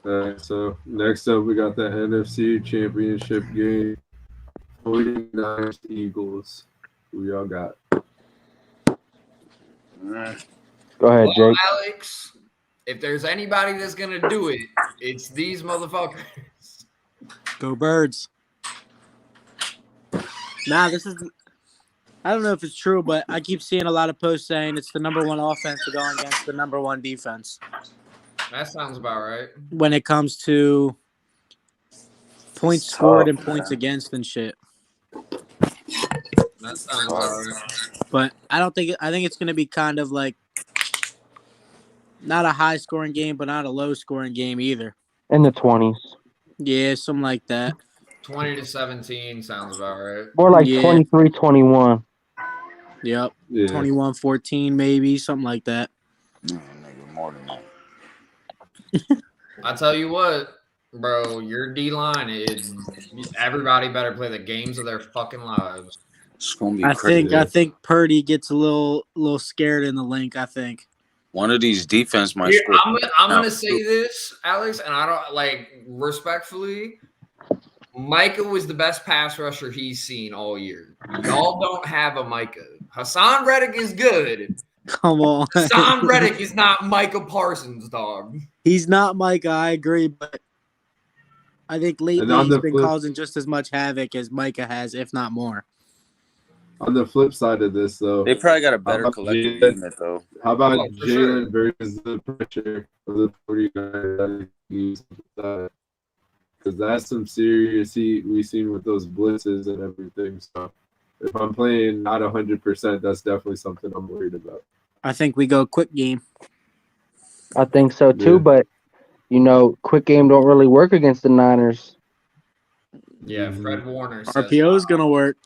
Alright, so next up we got the NFC Championship game. 49ers Eagles. Who y'all got?
Go ahead, Jake.
Alex, if there's anybody that's gonna do it, it's these motherfuckers.
Go Birds. Nah, I don't know if it's true, but I keep seeing a lot of posts saying it's the number one offense to go against the number one defense.
That sounds about right.
When it comes to points scored and points against and shit.
That sounds about right.
But I think it's going to be kind of like not a high scoring game, but not a low scoring game either.
In the 20s.
Yeah, something like that.
20-17 sounds about right.
More like 23-21.
Yep.
Yeah.
21-14 maybe, something like that.
More than that.
I tell you what, bro, your D-line is everybody better play the games of their fucking lives.
It's gonna be crazy.
I think Purdy gets a little scared in the link, I think.
One of these defense might score.
I'm gonna say this, Alex, and I don't respectfully. Micah was the best pass rusher he's seen all year. Y'all don't have a Micah. Hassan Reddick is good.
Come on.
Hassan Reddick is not Micah Parsons, dog.
He's not Micah, I agree, but I think lately he's been causing just as much havoc as Micah has, if not more.
On the flip side of this, though,
they probably got a better collective unit, though.
How about Jalen versus the pressure of the 49ers? Because that's some serious heat we've seen with those blitzes and everything. So if I'm playing not 100%, that's definitely something I'm worried about.
I think we go quick game.
I think so too, but quick game don't really work against the Niners.
Yeah, Fred Warner says
RPO is gonna work,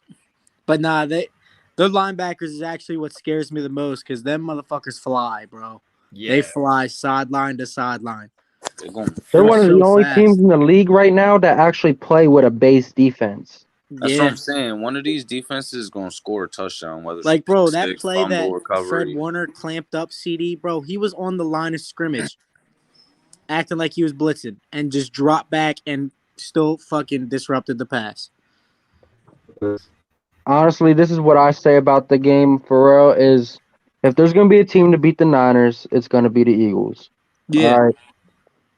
but nah, their linebackers is actually what scares me the most because them motherfuckers fly, bro.
Yeah.
They fly sideline to sideline.
They're one of the
so
only
fast.
teams in the league right now that actually play with a base defense.
That's what I'm saying. One of these defenses is gonna score a touchdown, whether it's
like, bro, that
six,
play
fumble,
that
recovery.
Fred Warner clamped up CD, bro, he was on the line of scrimmage, acting like he was blitzing, and just dropped back and still fucking disrupted the pass.
Honestly, this is what I say about the game for real is if there's going to be a team to beat the Niners, it's going to be the Eagles.
Yeah.
All right.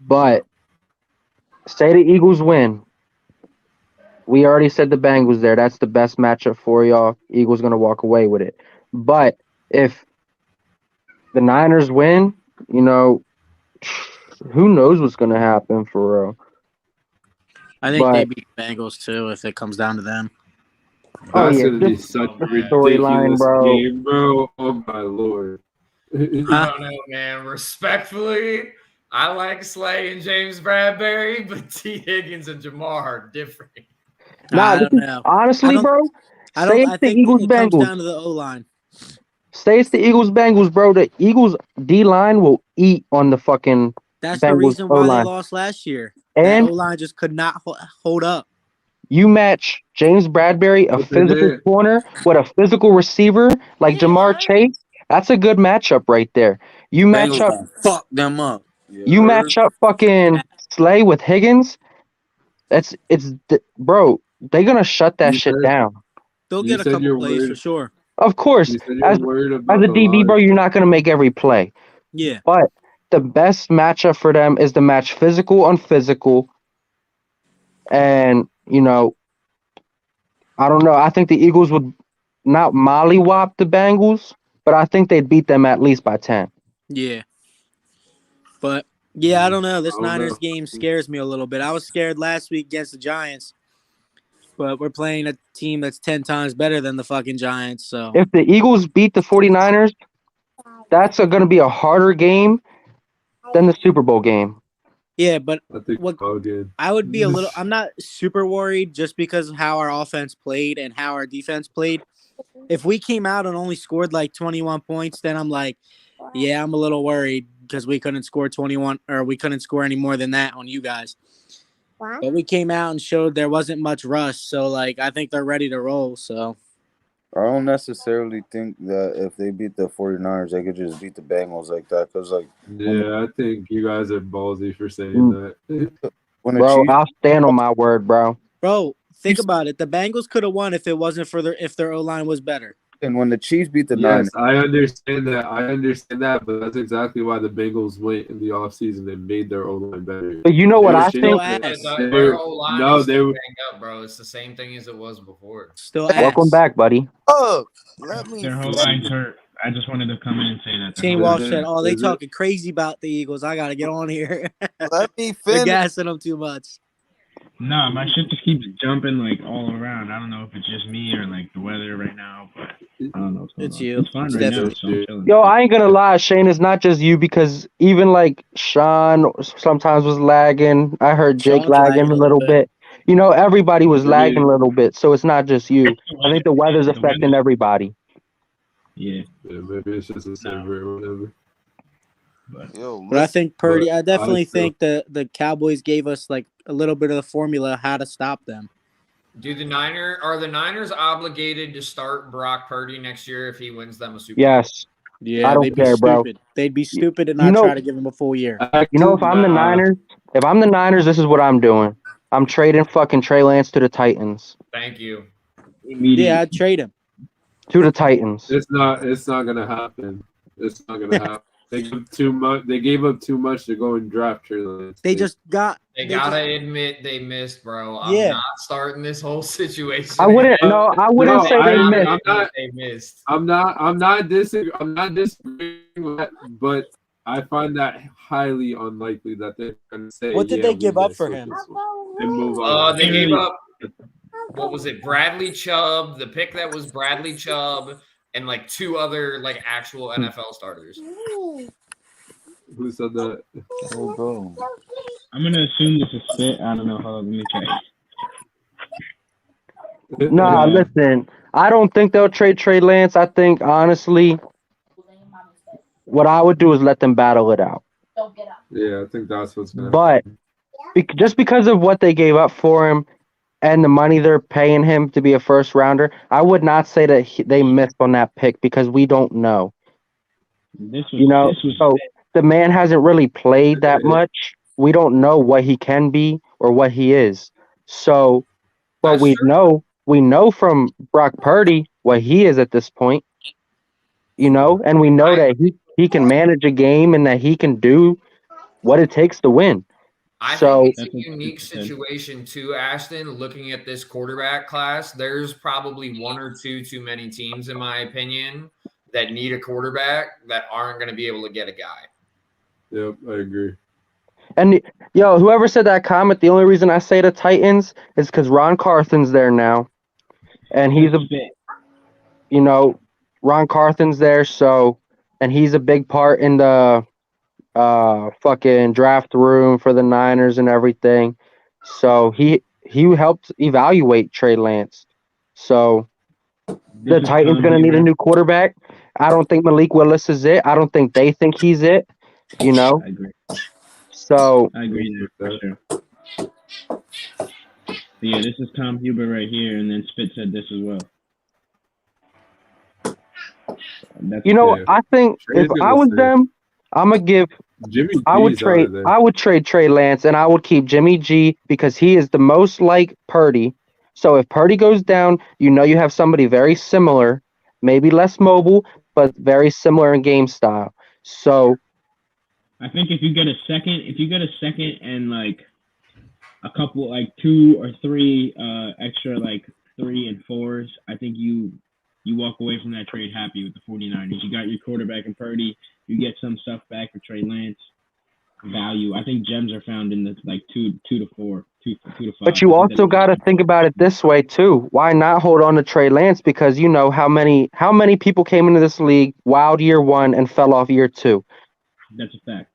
But say the Eagles win. We already said the Bengals there. That's the best matchup for y'all. Eagles going to walk away with it. But if the Niners win, you know, who knows what's going to happen for real.
I think they beat the Bengals too if it comes down to them.
That's gonna be such a ridiculous game, bro. Oh my lord.
I don't know, man. Respectfully, I like Slay and James Bradbury, but T. Higgins and Jamar are different.
Nah,
I don't know.
Honestly, bro, say it's the Eagles
it
Bengals.
comes down to the O-line.
Say it's the Eagles Bengals, bro. The Eagles D-line will eat on the fucking
That's
Bengals
the reason why
O-line.
they lost last year.
And
that O-line just could not hold up.
You match James Bradbury, a physical corner, with a physical receiver like Jamar Chase. That's a good matchup right there. You match up,
fuck them up.
You match up fucking Slay with Higgins. Bro. They're gonna shut that shit down.
They'll get a couple plays for sure.
Of course, as a DB, bro, you're not gonna make every play.
Yeah.
But the best matchup for them is to match physical on physical. And, you know, I don't know. I think the Eagles would not mollywop the Bengals, but I think they'd beat them at least by 10.
Yeah. But, yeah, I don't know. This Niners game scares me a little bit. I was scared last week against the Giants, but we're playing a team that's 10 times better than the fucking Giants. So
if the Eagles beat the 49ers, that's going to be a harder game than the Super Bowl game.
Yeah, but I would be a little – I'm not super worried just because of how our offense played and how our defense played. If we came out and only scored like 21 points, then I'm like, yeah, I'm a little worried because we couldn't score 21 or we couldn't score any more than that on you guys. But we came out and showed there wasn't much rust, so, like, I think they're ready to roll, so.
I don't necessarily think that if they beat the 49ers, they could just beat the Bengals like that. Because, like,
I think you guys are ballsy for saying that.
Bro, I'll stand on my word, bro.
Bro, think about it. The Bengals could have won if it wasn't for if their O-line was better.
And when the Chiefs beat the
Niners.
Niners.
I understand that, but that's exactly why the Bengals went in the offseason. They made their O-line better.
But you know what I think?
Their O-line they were banged up, bro. It's the same thing as it was before.
Still
Welcome back, buddy.
Oh,
their whole line's hurt. I just wanted to come in and say that.
Shane Walsh said, "Oh, they talking crazy about the Eagles. I got to get on here."
Let me finish.
They're gassing them too much.
Nah, my shit just keeps jumping like all around. I don't know if it's just me or like the weather right now, but I don't know what's going on.
You.
It's fine right now, so I'm chilling.
Yo, I ain't gonna lie, Shane. It's not just you because even like Sean sometimes was lagging. I heard Jake lagging a little bit. You know, everybody was lagging a little bit, so it's not just you. I think the weather's affecting everybody.
Yeah,
maybe it's just a server or whatever.
But I think Purdy. I definitely think the Cowboys gave us like a little bit of the formula how to stop them.
Are the Niners obligated to start Brock Purdy next year if he wins them a Super Bowl?
Yes.
Yeah,
I don't care, bro.
They'd be stupid to not try to give him a full year.
You know, if I'm the Niners, this is what I'm doing. I'm trading fucking Trey Lance to the Titans.
Thank you.
Yeah, I'd trade him
to the Titans.
It's not gonna happen. It's not gonna happen. They gave up too much to go and draft Trey Lance.
They gotta
admit they missed, bro. I'm not starting this whole situation.
I wouldn't say
they missed.
I'm not disagreeing with that, but I find that highly unlikely that they're gonna say.
What did they give up for him?
And move on.
They gave up. What was it? Bradley Chubb, the pick that was Bradley Chubb, and like two other like actual NFL starters.
Who said that?
I'm gonna assume this is fit. I don't know. Hold on, let me check.
Nah, listen. I don't think they'll trade Trey Lance. I think honestly, what I would do is let them battle it out.
Yeah, I think that's what's gonna
But just because of what they gave up for him and the money they're paying him to be a first rounder, I would not say that they missed on that pick because we don't know. So the man hasn't really played that much. We don't know what he can be or what he is. So, but we know from Brock Purdy what he is at this point. And we know that he can manage a game and that he can do what it takes to win.
I think it's a unique situation too, Ashton. Looking at this quarterback class, there's probably one or two too many teams, in my opinion, that need a quarterback that aren't going to be able to get a guy.
Yep, I agree.
And whoever said that comment, the only reason I say the Titans is because Ron Carthen's there now, and he's Ron Carthen's there, and he's a big part in the fucking draft room for the Niners and everything. So he helped evaluate Trey Lance. So the Titans gonna need a new quarterback. I don't think Malik Willis is it. I don't think they think he's it.
I agree.
So
I agree there for sure. Yeah, this is Tom Huber right here, and then Spit said this as well.
I think if I was them, I'm gonna give. I would trade Trey Lance, and I would keep Jimmy G because he is the most like Purdy. So if Purdy goes down, you have somebody very similar, maybe less mobile, but very similar in game style. So
I think if you get a second and like a couple, like 2 or 3 extra, like 3 and 4s, I think you walk away from that trade happy with the 49ers. You got your quarterback in Purdy. You get some stuff back for Trey Lance. Value. I think gems are found in the like 2 to 4, 2 to 5.
But you also got to think about it this way too. Why not hold on to Trey Lance? Because you know how many people came into this league wild year 1 and fell off year 2.
That's a fact.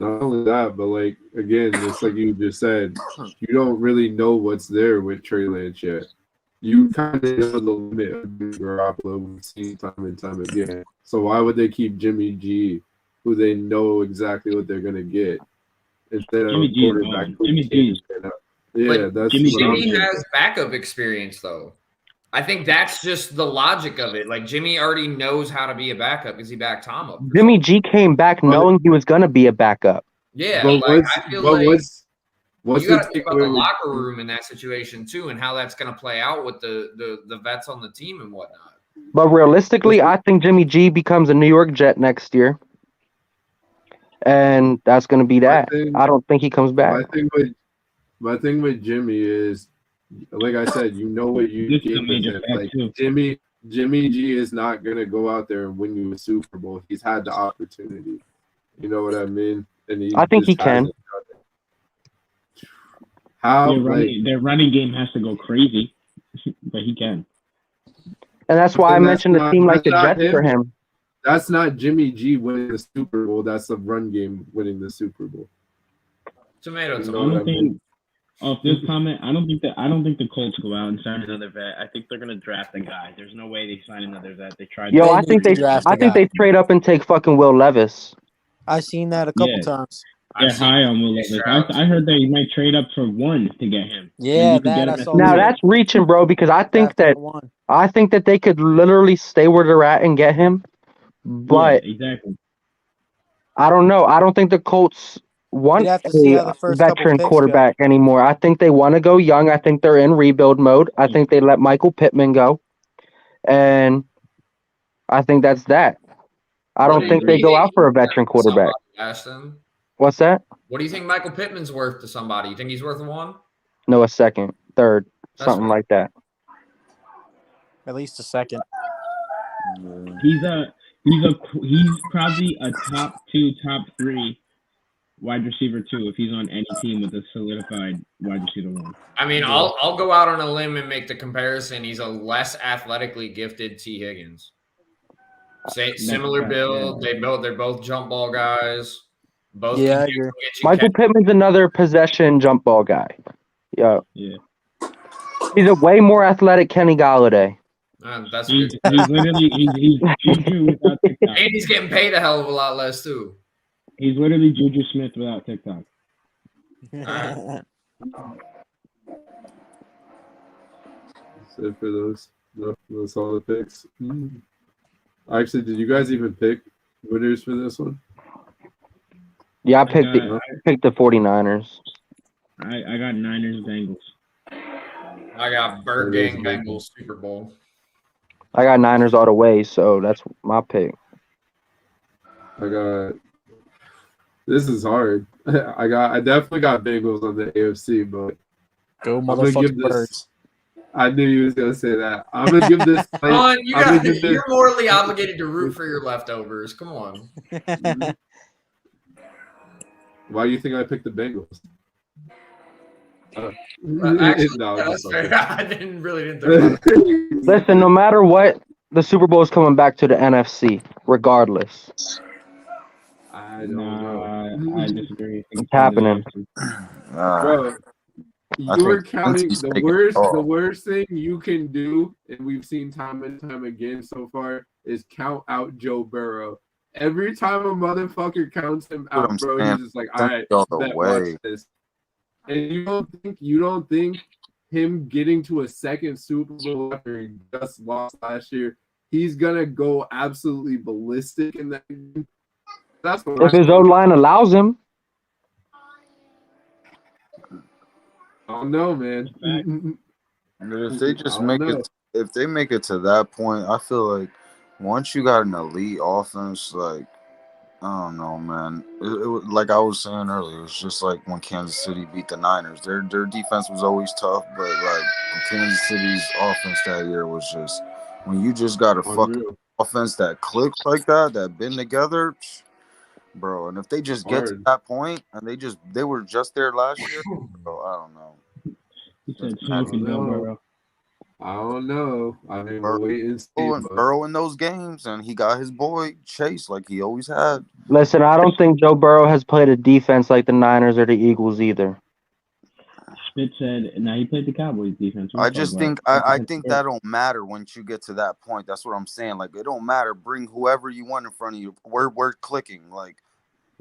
Not only that, but like again, just like you just said, you don't really know what's there with Trey Lance yet. You kind of know the limit of Garoppolo. We've seen time and time again. So why would they keep Jimmy G, who they know exactly what they're gonna get, instead of a quarterback?
Jimmy has backup experience, though. I think that's just the logic of it. Like Jimmy already knows how to be a backup because he backed Tom up.
Jimmy G came back knowing he was gonna be a backup.
Yeah, I feel like you got to think about the locker room in that situation too, and how that's going to play out with the vets on the team and whatnot.
But realistically, I think Jimmy G becomes a New York Jet next year, and that's going to be that. I don't think he comes back.
My thing with Jimmy is, like I said, you know what you get with him. Like Jimmy G is not going to go out there and win you a Super Bowl. He's had the opportunity. You know what I mean? And
I think he can.
Their running game has to go crazy, but he can.
And that's why I mentioned a team like the Jets for him.
That's not Jimmy G winning the Super Bowl. That's the run game winning the Super Bowl.
Tomato.
Off this comment, I don't think the Colts go out and sign another vet. I think they're gonna draft a guy. There's no way they sign another vet. They tried.
I think they trade up and take fucking Will Levis.
I've seen that a couple times.
They're high on Will Levis. I heard they might trade up for 1 to get him.
Yeah,
now that's reaching, bro. Because I think that they could literally stay where they're at and get him. But
exactly.
I don't know. I don't think the Colts want a veteran quarterback anymore. I think they want to go young. I think they're in rebuild mode. I think they let Michael Pittman go, and I think that's that. I don't think they go out for a veteran quarterback.
Ashton,
what's that?
What do you think Michael Pittman's worth to somebody? You think he's worth 1?
No, a second, third, something like that.
At least a second.
He's probably a top 2, top 3 wide receiver 2 if he's on any team with a solidified wide receiver 1.
I mean, I'll go out on a limb and make the comparison. He's a less athletically gifted T. Higgins. Similar build. Yeah. They're both jump ball guys. Both.
Yeah, Michael Pittman's another possession jump ball guy. Yeah. He's a way more athletic Kenny Galladay.
That's
He's
good.
literally he's Juju without TikTok.
And he's getting paid a hell of a lot less too.
He's literally Juju Smith without TikTok.
Right.
That's it for those. That's all the picks. Actually, did you guys even pick winners for this one?
Yeah, I picked the 49ers.
I got Niners Bengals.
I got Bird Gang Bengals Super Bowl.
I got Niners all the way, so that's my pick.
This is hard. I definitely got Bengals on the AFC, but
Go motherfucking Birds.
I knew you was gonna say that. I'm gonna give this.
You're morally obligated to root for your leftovers. Come on.
Why do you think I picked the Bengals?
Actually, that's fair. I didn't think about it.
Listen, no matter what, the Super Bowl is coming back to the NFC, regardless.
I don't know.
I disagree.
It's happening.
Bro, you're counting the worst thing you can do, and we've seen time and time again so far, is count out Joe Burrow. Every time a motherfucker counts him out, bro, he's just like, all right, watch this. And you don't think him getting to a second Super Bowl after he just lost last year, he's gonna go absolutely ballistic in that game? That's what
if his O-line allows him.
I don't know, man.
If they just if they make it to that point, I feel like once you got an elite offense, like, I don't know, man. Like I was saying earlier, it's just like when Kansas City beat the Niners. Their defense was always tough, but like Kansas City's offense that year was just, when you just got a fucking offense that clicks like that been together, bro. And if they just get to that point, and they were just there last year, bro, I don't know.
He said smoking Burrow.
I don't know. I mean, we'll wait and see.
Burrow in those games, and he got his boy Chase like he always had.
Listen, I don't think Joe Burrow has played a defense like the Niners or the Eagles either.
Spit said, "Now he played the Cowboys defense."
I just think I think that don't matter once you get to that point. That's what I'm saying. Like, it don't matter. Bring whoever you want in front of you. We're clicking. Like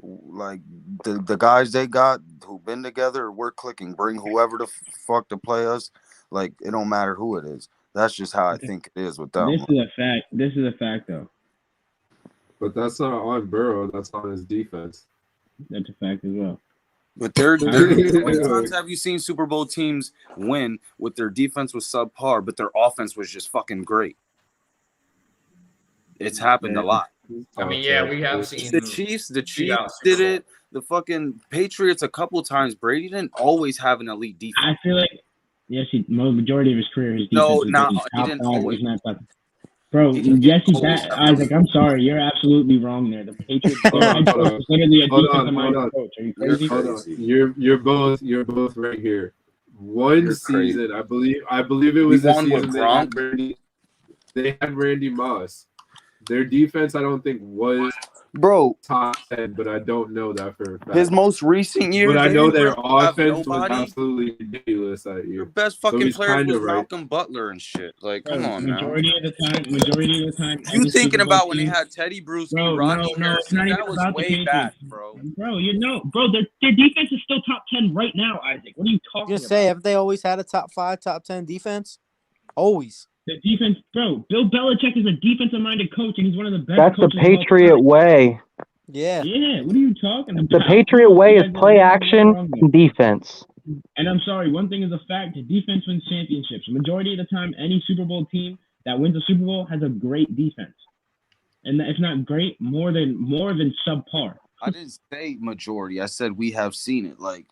the guys they got who been together, we're clicking. Bring whoever the fuck to play us. Like, it don't matter who it is. That's just how I think it is with them.
This is a fact. This is a fact, though.
But that's not on Burrow. That's on his defense.
That's a fact as well.
But how many times have you seen Super Bowl teams win with their defense was subpar, but their offense was just fucking great? It's happened a lot.
I mean, yeah, we have seen
the Chiefs did it. The fucking Patriots a couple times. Brady didn't always have an elite defense.
I feel like, yes, majority of his career, his defense he didn't always. Bro, yes, he did. Isaac, I'm sorry, you're absolutely wrong there. The Patriots was literally a defensive-minded coach. Are you crazy?
Hold
on. You're both right here. One season, I believe it was the season they had Randy Moss. Their defense, I don't think was top 10, but I don't know that for a fact.
His most recent year,
but I know their offense was absolutely ridiculous that year.
Your best fucking player was Malcolm Butler and shit. Like, come on,
majority of the time.
You thinking about when they had Teddy Bruce, Rodney Harrison?
That
was way back, bro.
Bro, their defense is still top 10 right now, Isaac. What are you talking about?
Just say, have they always had a top 5, top 10 defense? Always.
The defense, bro. Bill Belichick is a defensive-minded coach, and he's one of the best.
That's the Patriot way.
Yeah.
Yeah. What are you talking about?
The Patriot way is play action and defense.
And I'm sorry, one thing is a fact: defense wins championships. Majority of the time, any Super Bowl team that wins a Super Bowl has a great defense, and if not great, more than subpar.
I didn't say majority. I said we have seen it. Like,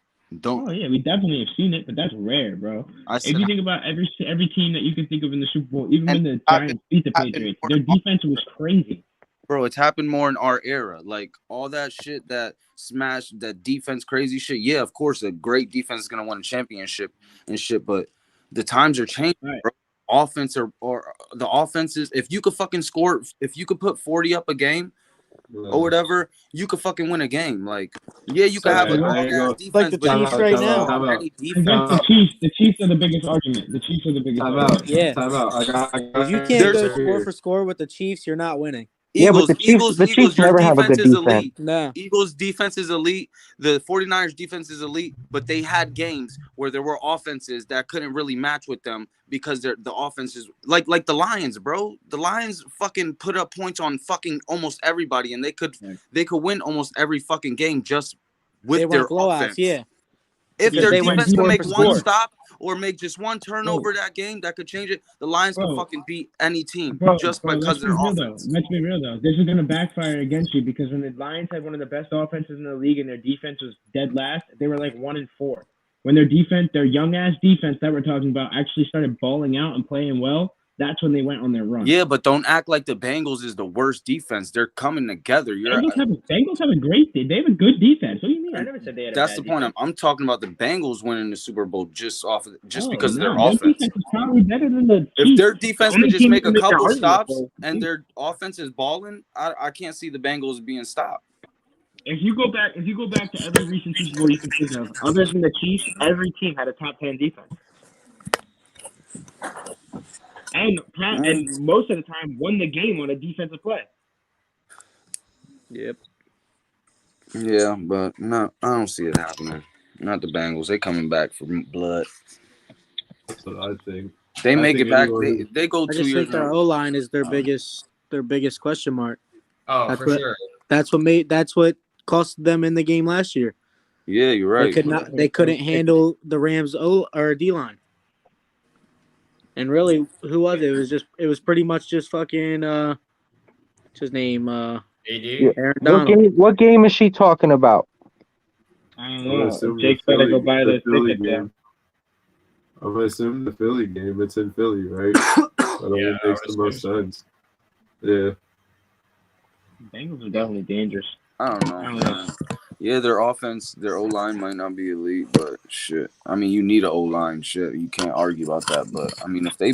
Oh yeah, we definitely have seen it, but that's rare, bro. If you think about every team that you can think of in the Super Bowl, even when the Giants beat the Patriots, their defense was crazy.
Bro, it's happened more in our era. Like, all that shit that smashed, that defense crazy shit. Yeah, of course, a great defense is gonna win a championship and shit, but the times are changing, bro. Offense or the offenses. If you could fucking score, if you could put 40 up a game, or whatever, you could fucking win a game. Like, yeah, you could have a
There you
ass
go.
defense,
Like the
but
Chiefs
if
right
it's
now.
already
I
defense.
guess the Chiefs are the biggest argument. The Chiefs are the biggest
Time
argument.
out.
Yeah.
Time out. I got
If you can't go
There's
score for score with the Chiefs, you're not winning.
Yeah, but
Eagles,
the Chiefs
your
never have a
defense
good
is
defense.
elite.
No.
Eagles defense is elite. The 49ers defense is elite, but they had games where there were offenses that couldn't really match with them because the offenses like the Lions, bro. The Lions fucking put up points on fucking almost everybody, and they could win almost every fucking game just with
They
their
weren't blowouts,
offense.
yeah.
If
Because
their
they went
defense
score
can make
for
one
score.
stop or make just one turnover that game, that could change it. The Lions could fucking beat any team just because of their offense.
Let's be real though. This is gonna backfire against you because when the Lions had one of the best offenses in the league and their defense was dead last, they were like 1-4. When their defense, their young ass defense that we're talking about, actually started balling out and playing well, that's when they went on their run.
Yeah, but don't act like the Bengals is the worst defense. They're coming together.
Bengals have a great. They have a good defense. What do you mean? I never said they had.
That's
a
the
bad
point.
defense.
I'm talking about the Bengals winning the Super Bowl because of their
Their
offense.
defense is probably better than the
If
Chiefs.
their defense
The only
could just
team
make
that
a
can make that
couple
argument,
stops
though,
and their offense is balling, I can't see the Bengals being stopped.
If you go back to every recent Super Bowl you can think of, other than the Chiefs, every team had a top 10 defense, and most of the time won the game on a defensive play.
Yep.
Yeah, but no, I don't see it happening. Not the Bengals. They coming back for blood.
That's what I think.
They make it back. They go
I
2
just
years.
think their O line is their biggest question mark.
Oh,
That's
for sure.
That's what cost them in the game last year.
Yeah, you're right.
They couldn't handle the Rams D line. And really, who was it? It was pretty much just fucking what's his name?
AD?
Aaron Donald.
What game is she talking about?
I don't know. Jake's better go buy the ticket there.
I'm gonna assume the Philly game. It's in Philly, right? That makes the most sense. Yeah.
Bengals are definitely dangerous.
I don't know. Yeah, their offense, their O-line might not be elite, but shit. I mean, you need an O-line. Shit, you can't argue about that. But, I mean, if they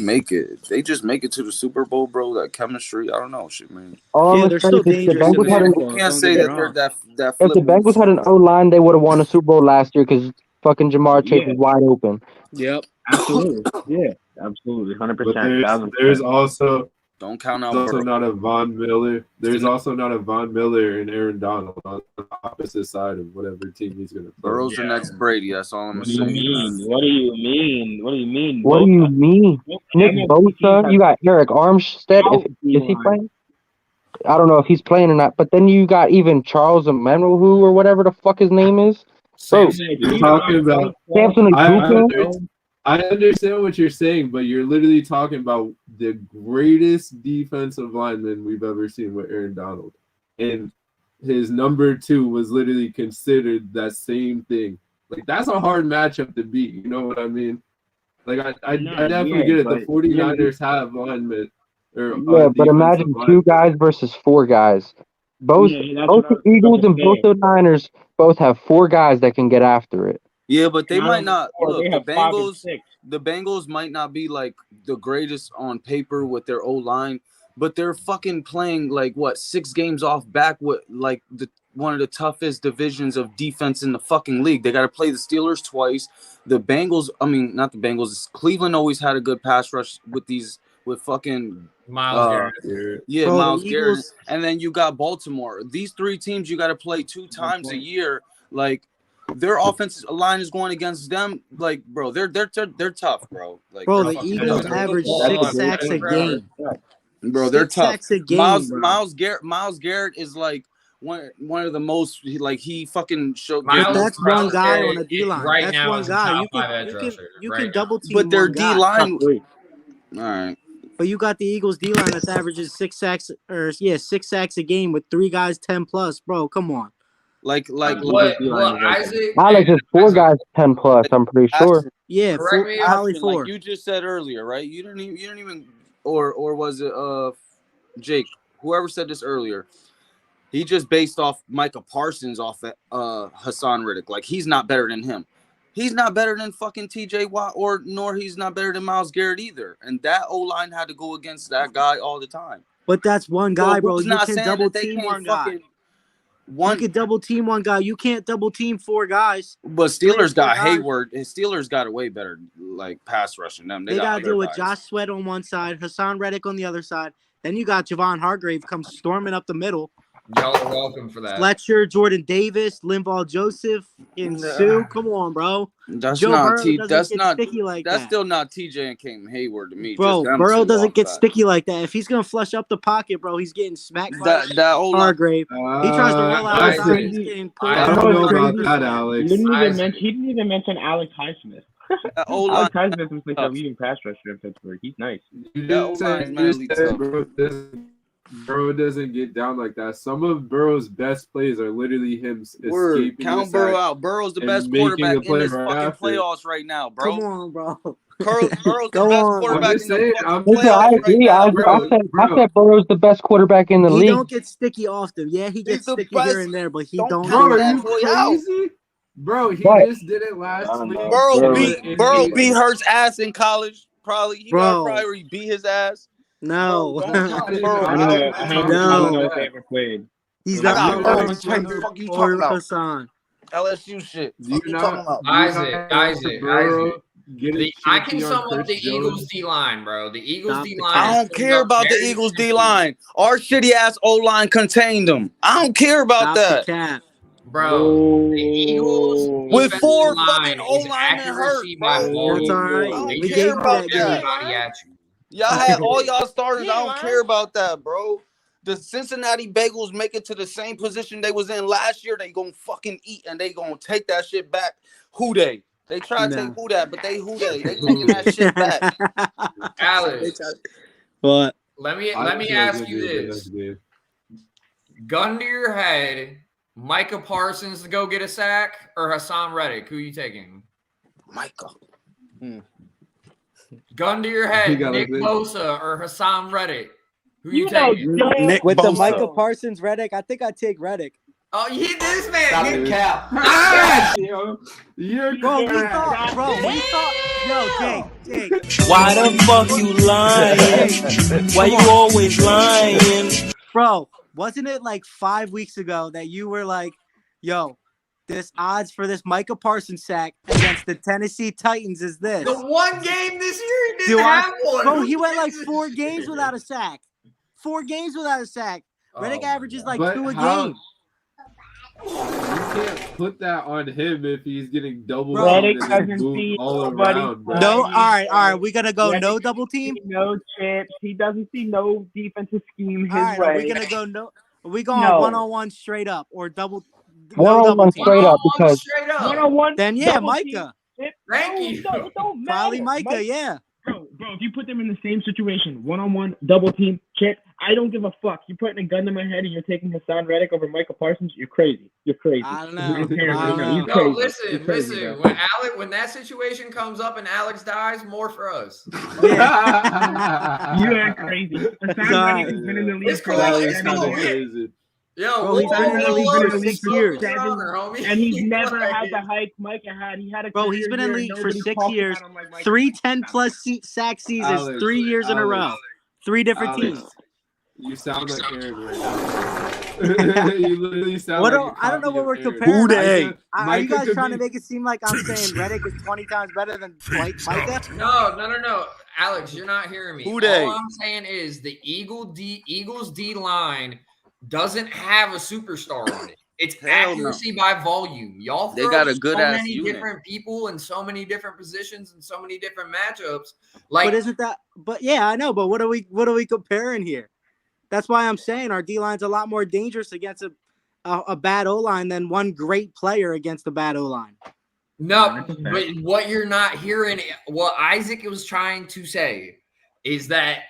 just make it to the Super Bowl, bro, that chemistry, I don't know. Shit, man.
They're still dangerous.
You can't say that they're that
if the Bengals had an O-line, they would have won a Super Bowl last year because fucking Jamar Chase is wide open.
Yep.
Absolutely. Yeah. Absolutely. 100%.
But there's also...
Don't count out.
There's also not a Von Miller. There's also not a Von Miller and Aaron Donald on the opposite side of whatever team he's going to play.
Burrow's the next Brady. That's all I'm going to say.
What do you mean?
Nick Bosa, you got Eric Armstead. Is he playing? I don't know if he's playing or not. But then you got even Charles Emmanuel, or whatever the fuck his name is. Bro,
you're talking about
Samson
I understand what you're saying, but you're literally talking about the greatest defensive lineman we've ever seen with Aaron Donald. And his number 2 was literally considered that same thing. Like, that's a hard matchup to beat. You know what I mean? Like, I definitely get it. The 49ers have linemen.
But imagine 2 guys versus 4 guys. Both the Eagles and both the Niners both have 4 guys that can get after it.
Yeah, but they might not look. The Bengals might not be like the greatest on paper with their O line, but they're fucking playing like 6 games off back with like one of the toughest divisions of defense in the fucking league. They got to play the Steelers twice. The Bengals, I mean, not the Bengals. Cleveland always had a good pass rush with fucking
Myles Garrett.
Yeah, Myles Garrett. And then you got Baltimore. These 3 teams you got to play 2 times a year. Like, their offensive line is going against them. Like, bro, they're tough, bro. Like,
bro, the Eagles average 6 sacks a game.
Bro, they're tough.
Sacks a game,
Myles Garrett is like one of the most. He fucking showed.
That's one guy on a D line.
Right
that's
now,
one guy. You can double team.
But their D line. All right.
But you got the Eagles D line that averages 6 sacks a game with 3 guys 10+. Bro, come on.
Isaac
Alex is 4 guys 10+. I'm pretty sure.
Yeah,
probably 4. Like you just said earlier, right? You didn't even, or was it Jake? Whoever said this earlier. He just based off Micah Parsons off Hassan Riddick. Like, he's not better than him. He's not better than fucking TJ Watt nor he's not better than Myles Garrett either. And that O-line had to go against that guy all the time.
But that's one guy, bro.
Who's
You
not
can
saying
double
that they
team
can't
one guy.
fucking
You can double team one guy. You can't double team 4 guys.
But Steelers got
guys.
Hayward, and Steelers got a way better like pass rushing them.
They got to deal with Josh Sweat on one side, Hassan Reddick on the other side. Then you got Javon Hargrave comes storming up the middle.
Y'all are welcome for that.
Fletcher, Jordan Davis, Linval Joseph, and Sue. Come on, bro.
That's
Joe
not
Burrow doesn't get sticky like
that's
that.
still not TJ and Cam Hayward to me.
Bro,
just
Burrow doesn't get sticky like that. If he's gonna flush up the pocket, bro, he's getting smacked by Hargrave. He tries to roll out the side. He's getting pulled
I
out.
don't know about that, Alex.
He didn't even mention Alex Highsmith. Alex Highsmith was like a leading pass rusher in Pittsburgh. He's nice.
You said Burrow doesn't get down like that. Some of Burrow's best plays are literally him escaping.
Count Burrow out. Burrow's the best quarterback in this fucking playoffs right now, bro.
Come on, bro.
Burrow's the best quarterback in the fucking
Listen, I agree. I said Burrow's the best quarterback in the league.
He don't get sticky often. Yeah, he gets sticky here and there, but he don't.
Bro, are you crazy? Bro, he just did it last week.
Burrow beat Hurts' ass in college. Probably he got probably beat his ass.
No.
I have favorite played.
He's got
fuck you talking about?
Hassan.
LSU shit.
Isaac. I can sum up the Eagles D-line, bro. The Eagles D-line.
I don't care about the Eagles D-line. Our shitty ass O-line contained them. I don't care about that.
Bro, the Eagles
with 4 fucking O-linemen hurt.
That's
all right.
I don't care about that. Y'all had all y'all starters. I don't care about that, bro. The Cincinnati Bengals make it to the same position they was in last year. They gonna fucking eat and they gonna take that shit back. Who they? They try to take who that, but they who they? They taking that shit back.
Alex,
what?
Let me ask you this: gun to your head, Micah Parsons to go get a sack or Hassan Reddick? Who you taking?
Micah.
Gun to your head, Nick Bosa or Hassan Reddick? Who you taking?
Nick with Bosa. The Micah Parsons Reddick, I think I'd take Reddick.
Oh, this man.
Cap.
You're
bro, we thought, yo, Jake.
Why the fuck you lying? Why you always lying?
Bro, wasn't it like 5 weeks ago that you were like, yo, this odds for this Micah Parsons sack against the Tennessee Titans is this?
The one game this year he didn't have one.
Bro, he went like 4 games without a sack. 4 games without a sack. Reddick averages like 2 a game.
You can't put that on him if he's getting double
teamed
and all around. Bro.
No, all right. We gonna go no double team.
No chips. He doesn't see no defensive scheme his
way.
Are
we gonna go no? Are we going 1-on-1 straight up or double?
1-on-1 straight up because
1-on-1.
Then yeah, Micah.
Thank you.
Don't
probably Micah. Yeah.
Bro, if you put them in the same situation, 1-on-1, double team, chip, I don't give a fuck. You're putting a gun to my head and you're taking Hassan Reddick over Micah Parsons. You're crazy.
I don't know.
No, listen. When that situation comes up and Alex dies, more for us.
Yeah. You are crazy. Hassan Reddick has been in the league for
crazy.
Yo,
bro, he's been in the league for 6 years.
And he's never had the hype Micah had. He had a
bro, he's been in the league for 6 years. 3 10-plus sack seasons, 3 years in a row. 3 different teams.
You sound like Aaron right now. You literally sound like
I don't know what we're comparing.
Who they?
Are you guys trying to make it seem like I'm saying Reddick is 20 times better than Micah?
No. Alex, you're not hearing me.
Who they?
All I'm saying is the Eagles D line doesn't have a superstar on it. It's accuracy by volume. Y'all
they got a good ass
many
unit.
Different people in so many different positions and so many different matchups. Like,
but isn't that? But yeah, I know. But what are we comparing here? That's why I'm saying our D line's a lot more dangerous against a bad O line than one great player against a bad O line.
No, but what you're not hearing, what Isaac was trying to say, is that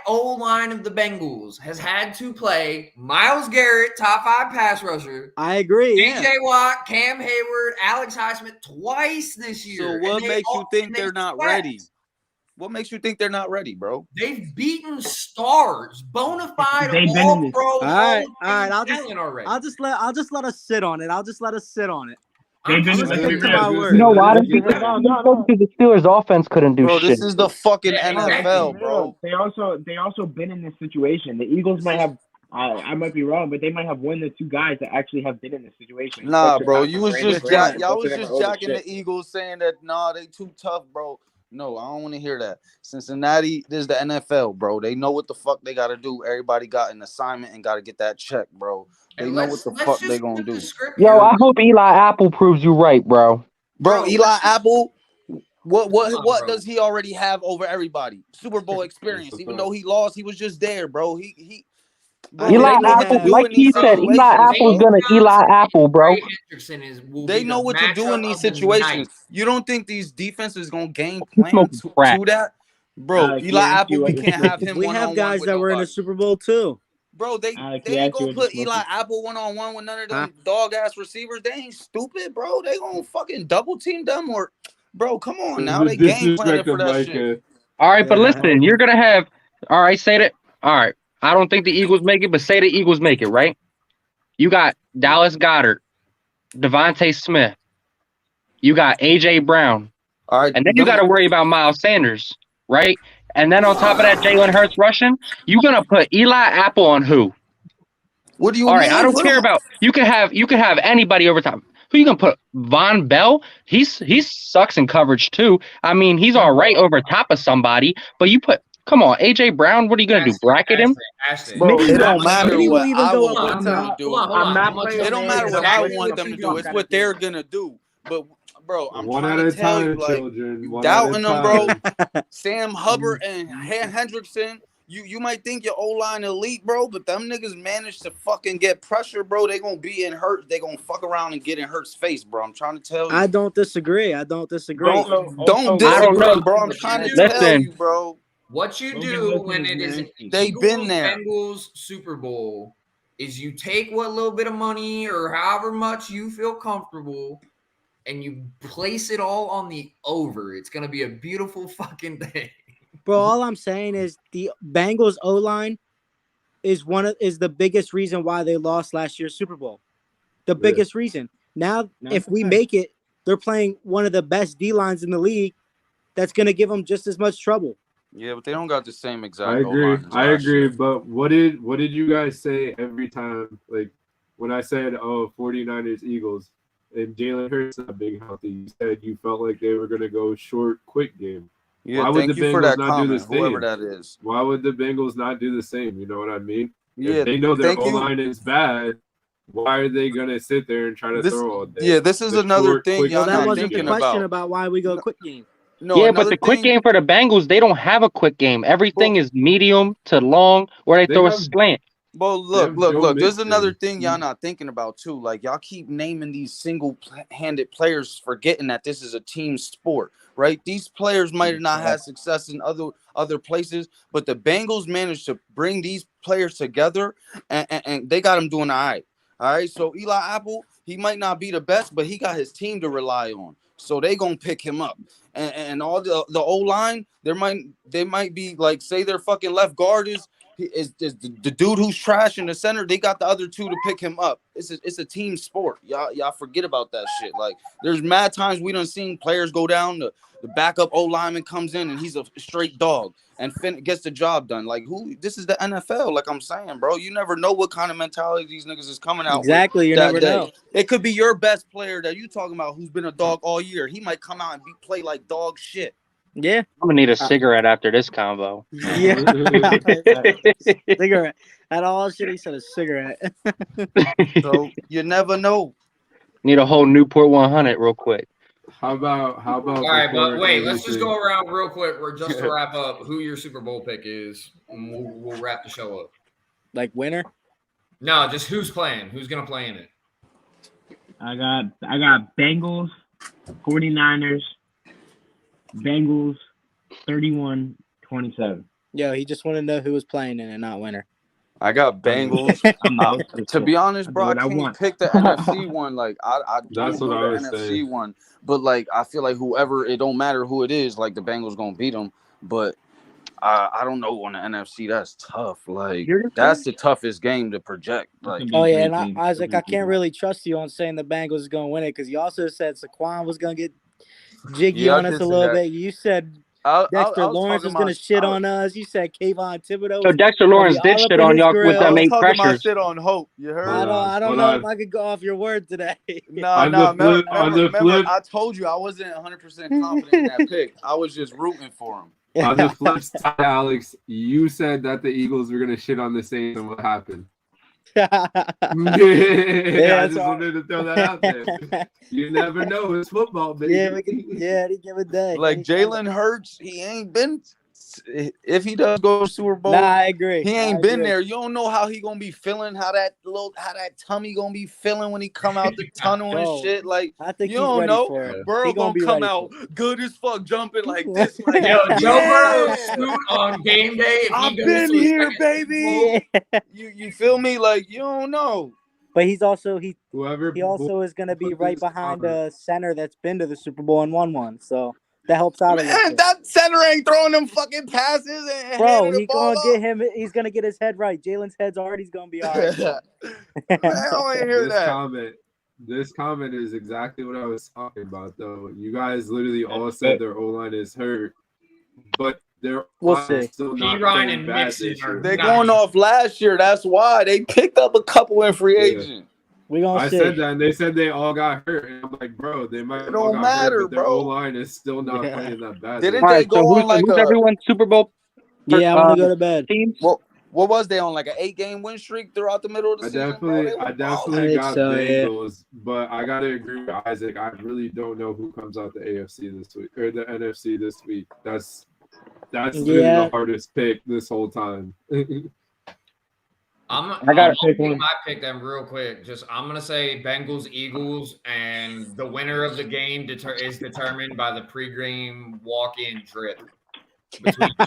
O-line of the Bengals has had to play Myles Garrett, top 5 pass rusher.
I agree.
J.J. Watt, Cam Hayward, Alex Highsmith twice this year.
So what makes you think they're not ready? What makes you think they're not ready, bro?
They've beaten stars, bona fide
all-pro.
All right.
I'll just let us sit on it.
They've been
I'm
in
gonna
the
stick to
Super
my
Bowl.
word.
No, why did
Listen,
because the Steelers offense couldn't do
Bro,
shit.
this is the fucking
Yeah,
NFL,
exactly.
bro.
They also been in this situation. The Eagles might have. I might be wrong, but they might have one of the two guys that actually have been in this situation.
Nah,
Closer
bro,
back
you
to
was
Brandon
just
Graham and
y'all
closer
was
to
just
older
jacking
shit.
the Eagles, saying that nah, they too tough, bro. No, I don't want to hear that. Cincinnati, this is the NFL, bro. They know what the fuck they got to do. Everybody got an assignment and got to get that check, bro. They
And
know what the fuck they
just
gonna
flip
do.
the script
Yo,
here.
I hope Eli Apple proves you right, bro.
Bro, Eli Apple, what
bro.
does he already have over everybody? Super Bowl experience. Even though he lost, he was just there, bro. Bro,
I
Eli
they
think
know
he
what to
Apple,
has.
do
like
in
he
these
said, Eli
situations,
Apple's
bro.
gonna Eli Apple, bro.
Trey Hendrickson will
They
be
know
the
what to do in
matchup
these
of the
situations.
night.
You don't think these defenses gonna game
He
plan
smoking crack.
to that? Bro,
Alex,
Eli
he asked
Apple,
you what
you
your
can't
Super
have him
We
one
have
on one
guys
with
that were in a
nobody.
Super Bowl too.
Bro, they
Alex, he
ain't
asked you
gonna
what your
put Eli
Super
Apple one on one with none of
Huh?
them dog ass receivers. They ain't stupid, bro. They gonna fucking double team them or, bro. Come on now,
the
they game planning
disrespect
for
of
that shit.
Micah.
All right, but
Yeah.
listen, you're gonna have. All right, say that. All right, I don't think the Eagles make it, but say the Eagles make it, right? You got Dallas Goedert, Devontae Smith. You got AJ Brown,
All right,
and then you got to worry about Miles Sanders, right? And then on top of that, Jalen Hurts rushing. You gonna put Eli Apple on who?
What do you
All right, I
mean?
don't
Put
care
him.
about. You can have anybody over top. Who you gonna put? Von Bell? He sucks in coverage too. I mean, he's all right over top of somebody, but you put. Come on, AJ Brown. What are you gonna do? Bracket him?
Ashton.
Bro,
Maybe
it don't matter
maybe we'll
what
even
I
go
would
up
want
one
them
top.
to do.
I'm not playing
It don't matter what I want them to do. It's what they're gonna do. But bro, I'm
One
trying
at
to
a
tell
time,
you, like,
children.
you
One at a
doubting them, bro.
time.
Sam Hubbard and Hendrickson. You might think your O-line elite, bro, but them niggas managed to fucking get pressure, bro. They gonna be in Hurt. They gonna fuck around and get in Hurt's face, bro. I'm trying to tell you.
I don't disagree.
Don't
I
disagree,
don't know.
bro. I'm trying to tell
Listen,
you, bro.
What you do when it is
They been
Eagles
there.
Bengals Super Bowl is you take what little bit of money or however much you feel comfortable and you place it all on the over. It's gonna be a beautiful fucking thing.
Bro, all I'm saying is the Bengals O-line is the biggest reason why they lost last year's Super Bowl. The biggest reason. Now, if we make it, they're playing one of the best D-lines in the league. That's gonna give them just as much trouble.
Yeah, but they don't got the same exact
I agree.
O-line as
I
last
agree.
year.
But what did you guys say every time? Like when I said, "Oh, 49ers, Eagles," and Jalen Hurts not being healthy, you said you felt like they were gonna go short, quick game.
Yeah,
Why would the
thank you for
Bengals
that
not do
comment,
the same?
whoever that is.
Why would the Bengals not do the same? You know what I mean?
Yeah,
if they know their
thank you.
O-line is bad, why are they gonna sit there and try to throw all day?
Yeah, this is another thing y'all
that
not
wasn't the
thinking
question
about.
why we go quick game.
No,
yeah, but the quick game for the Bengals, they don't have a quick game. Everything is medium to long, or they throw a slant.
Well, look. There's another thing y'all not thinking about too. Like y'all keep naming these single-handed players, forgetting that this is a team sport, right? These players might not have success in other places, but the Bengals managed to bring these players together, and they got them doing all right. All right. So Eli Apple, he might not be the best, but he got his team to rely on. So they gonna pick him up, and all the O-line, they might be like, say their fucking left guard is the dude who's trash in the center. They got the other two to pick him up. It's a team sport. Y'all forget about that shit. Like there's mad times we done seen players go down. The backup O-lineman comes in and he's a straight dog and gets the job done. Like this is the NFL. Like I'm saying, bro, you never know what kind of mentality these niggas is coming out
Exactly,
with.
you never know.
It could be your best player that you talking about who's been a dog all year. He might come out and play like dog shit.
Yeah,
I'm gonna need a cigarette after this convo.
Yeah, cigarette. At all shit, he said a cigarette.
So you never know.
Need a whole Newport 100 real quick.
How about?
All right, but wait, let's just go around real quick. We're just to wrap up who your Super Bowl pick is, and we'll wrap the show up.
Like winner?
No, just who's playing. Who's gonna play in it?
I got Bengals, 49ers, Bengals, 31-27.
Yo, he just wanted to know who was playing in it, not winner.
I got Bengals. To be honest, bro, I can't pick the NFC one. Like I
That's what I was
NFC
saying.
one, but like I feel like whoever, it don't matter who it is. Like the Bengals gonna beat them, but I don't know on the NFC. That's tough. Like
You're just
that's the toughest game to project. Like
Oh yeah, and Isaac, I can't really trust you on saying the Bengals is going to win it because you also said Saquon was going to get jiggy
I
on us
did
a
say
little
that.
bit. You said
I
Dexter
was
Lawrence
talking
was going
my
to shit on us. You said Kayvon Thibodeau
So
was
Dexter
going to
Lawrence
be
did
all up
shit
in
on
his
y'all with
I
them
grill.
was
8
talking my
pressures.
shit on Hope. You heard?
I don't know if I could go off your word today.
Nah. Remember, I told you I wasn't 100% confident in that pick. I was just rooting for him.
On the flip side, Alex, you said that the Eagles were gonna shit on the Saints, and what happened? I just wanted to throw that out there. You never know. It's football, baby.
Any given day.
Like Jalen Hurts, he ain't been. If he does go to Super Bowl,
I agree.
He ain't been there. You don't know how he gonna be feeling, how that tummy gonna be feeling when he come out the tunnel and shit. Like
I think
you
he's
don't
ready
know.
for it.
Burrow
He gonna
gonna
be
come
ready
out
for
good as fuck, jumping like this. Like,
Yo, Joe Burrow's suit on game day. If he
I've
goes
been
to the
here,
second
baby.
Yeah.
You feel me? Like you don't know.
But he's also he
Whoever
also is going to be
put
right
this
behind
on.
a center that's been to the Super Bowl and won one. So that helps out a little
Man,
bit.
that center ain't throwing them fucking passes and
Bro,
handing the ball up.
he's gonna get his head right. Jalen's head's already gonna be all right.
Man, I don't hear that.
This comment is exactly what I was talking about, though. You guys literally all said their O-line is hurt, but their line is still not playing bad this year.
They're going off last year. That's why they picked up a couple in free agent.
I said that, and they said they all got hurt, and I'm like, bro, they might have all got hurt, but their O-line is still not playing that bad.
Didn't they go on like
who's everyone's Super Bowl?
Yeah, I want to go to bed.
Teams?
What was they on, like an 8-game win streak throughout the middle of the season?
I definitely got Bengals, but I gotta agree with Isaac. I really don't know who comes out the AFC this week or the NFC this week. That's literally the hardest pick this whole time.
I'm gonna pick my pick then real quick. I'm gonna say Bengals, Eagles, and the winner of the game is determined by the pregame walk-in drip.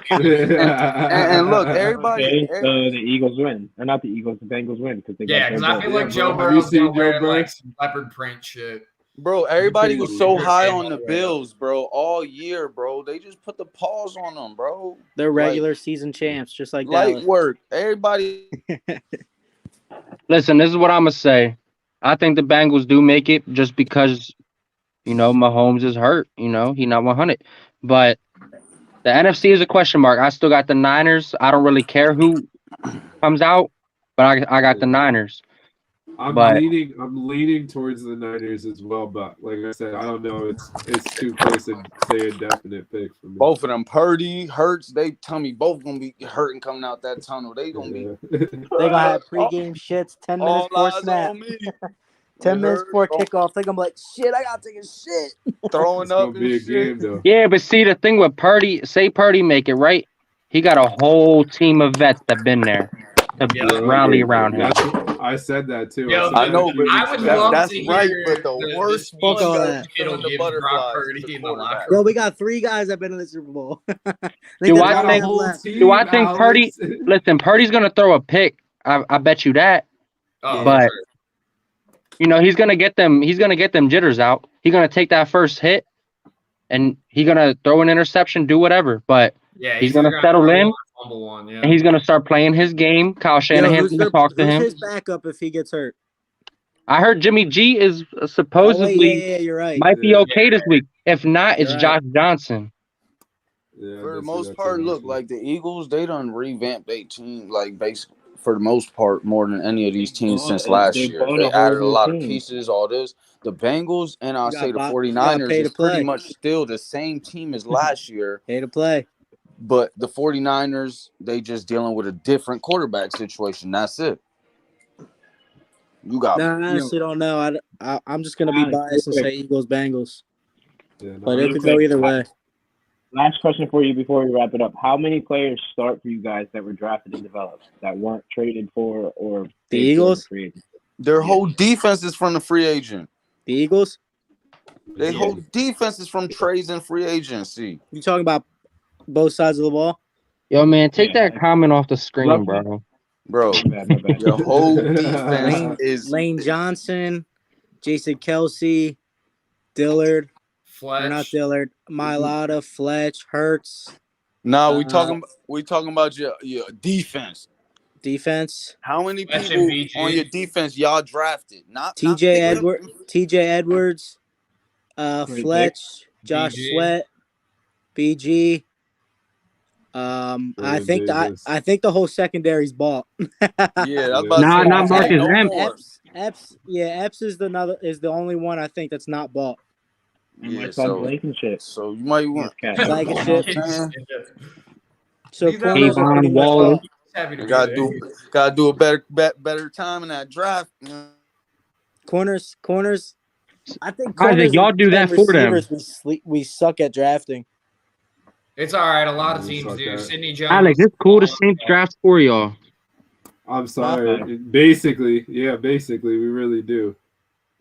And look, everybody.
So the Eagles win, or not the Eagles, the Bengals win because they.
Yeah, because I feel like Joe Burrow's gonna wear like some leopard print shit.
Bro, everybody was so high on the Bills, bro, all year, bro. They just put the pause on them, bro.
They're regular season champs, just like
light
Dallas.
Work. Everybody.
Listen, this is what I'm gonna say. I think the Bengals do make it just because, Mahomes is hurt. He's not 100. But the NFC is a question mark. I still got the Niners. I don't really care who comes out, but I got the Niners.
I'm leaning towards the Niners as well, but like I said, I don't know. It's too close to say a definite pick for me.
Both of them, Purdy, Hurts, they tell me both gonna be hurting coming out that tunnel. They gonna be.
They gonna have pregame shits 10 minutes before snap. 10 minutes before kickoff. They gonna be like, shit, I gotta take a shit.
Throwing up and
be a
shit.
game, though.
Yeah, but see the thing with Purdy, say Purdy make it right. He got a whole team of vets that been there to rally around him.
I said that too.
Yo, I know, but
I would love
that's
to
right.
hear
But the worst
fuck all
one
that.
It'll give Brock Purdy in the locker
Yo, we got 3 guys that been in the Super Bowl.
Do I think Purdy? Listen, Purdy's gonna throw a pick. I bet you that. But he's gonna get them. He's gonna get them jitters out. He's gonna take that first hit, and he's gonna throw an interception, do whatever. But he's gonna settle in. And he's gonna start playing his game. Kyle Shanahan's gonna talk to him.
Who's his backup if he gets hurt?
I heard Jimmy G is supposedly
you're right.
might be okay this week. If not, it's Josh Johnson.
Yeah,
for the most part, look, like the Eagles, they done revamped their team, like basically for the most part, more than any of these teams since last year. They added a lot of pieces, all this. The Bengals and I'll say the 49ers is pretty much still the same team as last year.
Pay to play.
But the 49ers, they just dealing with a different quarterback situation. That's it. You got.
I honestly don't know. I'm just gonna be biased and say Eagles Bengals. But it could go either way.
Last question for you before we wrap it up: how many players start for you guys that were drafted and developed that weren't traded for or
the Eagles?
Their whole defense is from the free agent.
The Eagles.
Their whole defense is from trades and free agency.
You talking about both sides of the ball?
Yo, man, take that comment off the screen, bro.
Bro, the whole defense is
Lane Johnson, Jason Kelsey, Dillard,
Fletch.
or not Dillard, Mailata, Fletch, Hurts.
No, we talking about your defense.
Defense.
How many people on your defense y'all drafted? Not
TJ Edwards, Fletch, Josh
BG.
Sweat, BG. I think the whole secondary's bought.
Yeah, I was about to say,
not Marcus
no
Epps.
more.
Epps is the only one I think that's not bought.
Yeah,
so
you might want
Blankenship. So
These
corners are pretty much
Wallace.
bought.
Gotta do a better time in that draft.
Corners. I think
Isaac,
corners
y'all do that
and
for them.
receivers we suck at drafting.
It's all right. A lot of teams do. Sidney Jones.
Alex, it's cool. The Saints draft for y'all.
I'm sorry. Basically, we really do.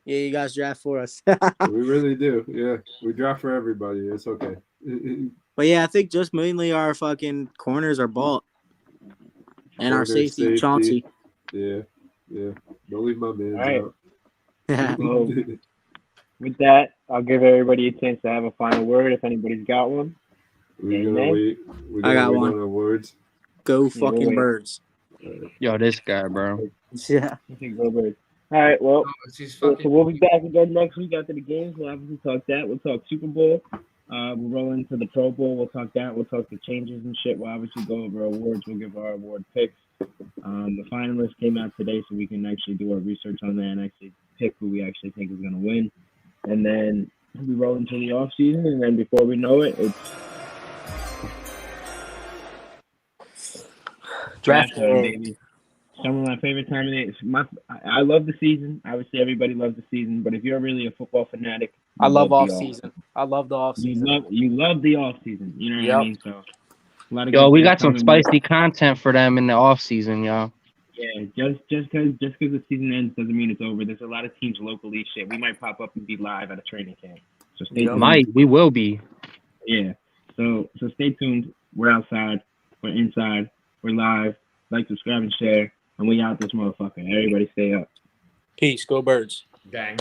Yeah, you guys draft for us.
We really do. Yeah, we draft for everybody. It's okay.
But yeah, I think just mainly our fucking corners are bought. And our safety, Chauncey.
Yeah. Don't leave my man out.
Well, with that, I'll give everybody a chance to have a final word if anybody's got one.
We're gonna wait.
I got one.
On our words.
Go fucking Birds.
Yo, this guy, bro.
Yeah.
Go Birds. All right, well, so we'll be back again next week after the games. We'll obviously talk that. We'll talk Super Bowl. We'll roll into the Pro Bowl. We'll talk that. We'll talk the changes and shit. We'll obviously go over awards. We'll give our award picks. The finalists came out today, so we can actually do our research on that and actually pick who we actually think is going to win. And then we roll into the off season, and then before we know it, it's draft time, baby. Some of my favorite time of the day. I love the season. Obviously, everybody loves the season, but if you're really a football fanatic,
I love off season. I love the off season.
You love the off season. You know what I mean? So, a lot of
yo, we got some spicy content for them in the off season, y'all.
Yeah, just because the season ends doesn't mean it's over. There's a lot of teams locally. Shit, we might pop up and be live at a training camp. So stay tuned.
We will be.
Yeah. So stay tuned. We're outside. We're inside. We're live. Like, subscribe, and share. And we out this motherfucker. Everybody stay up.
Peace. Go Birds.
Gang.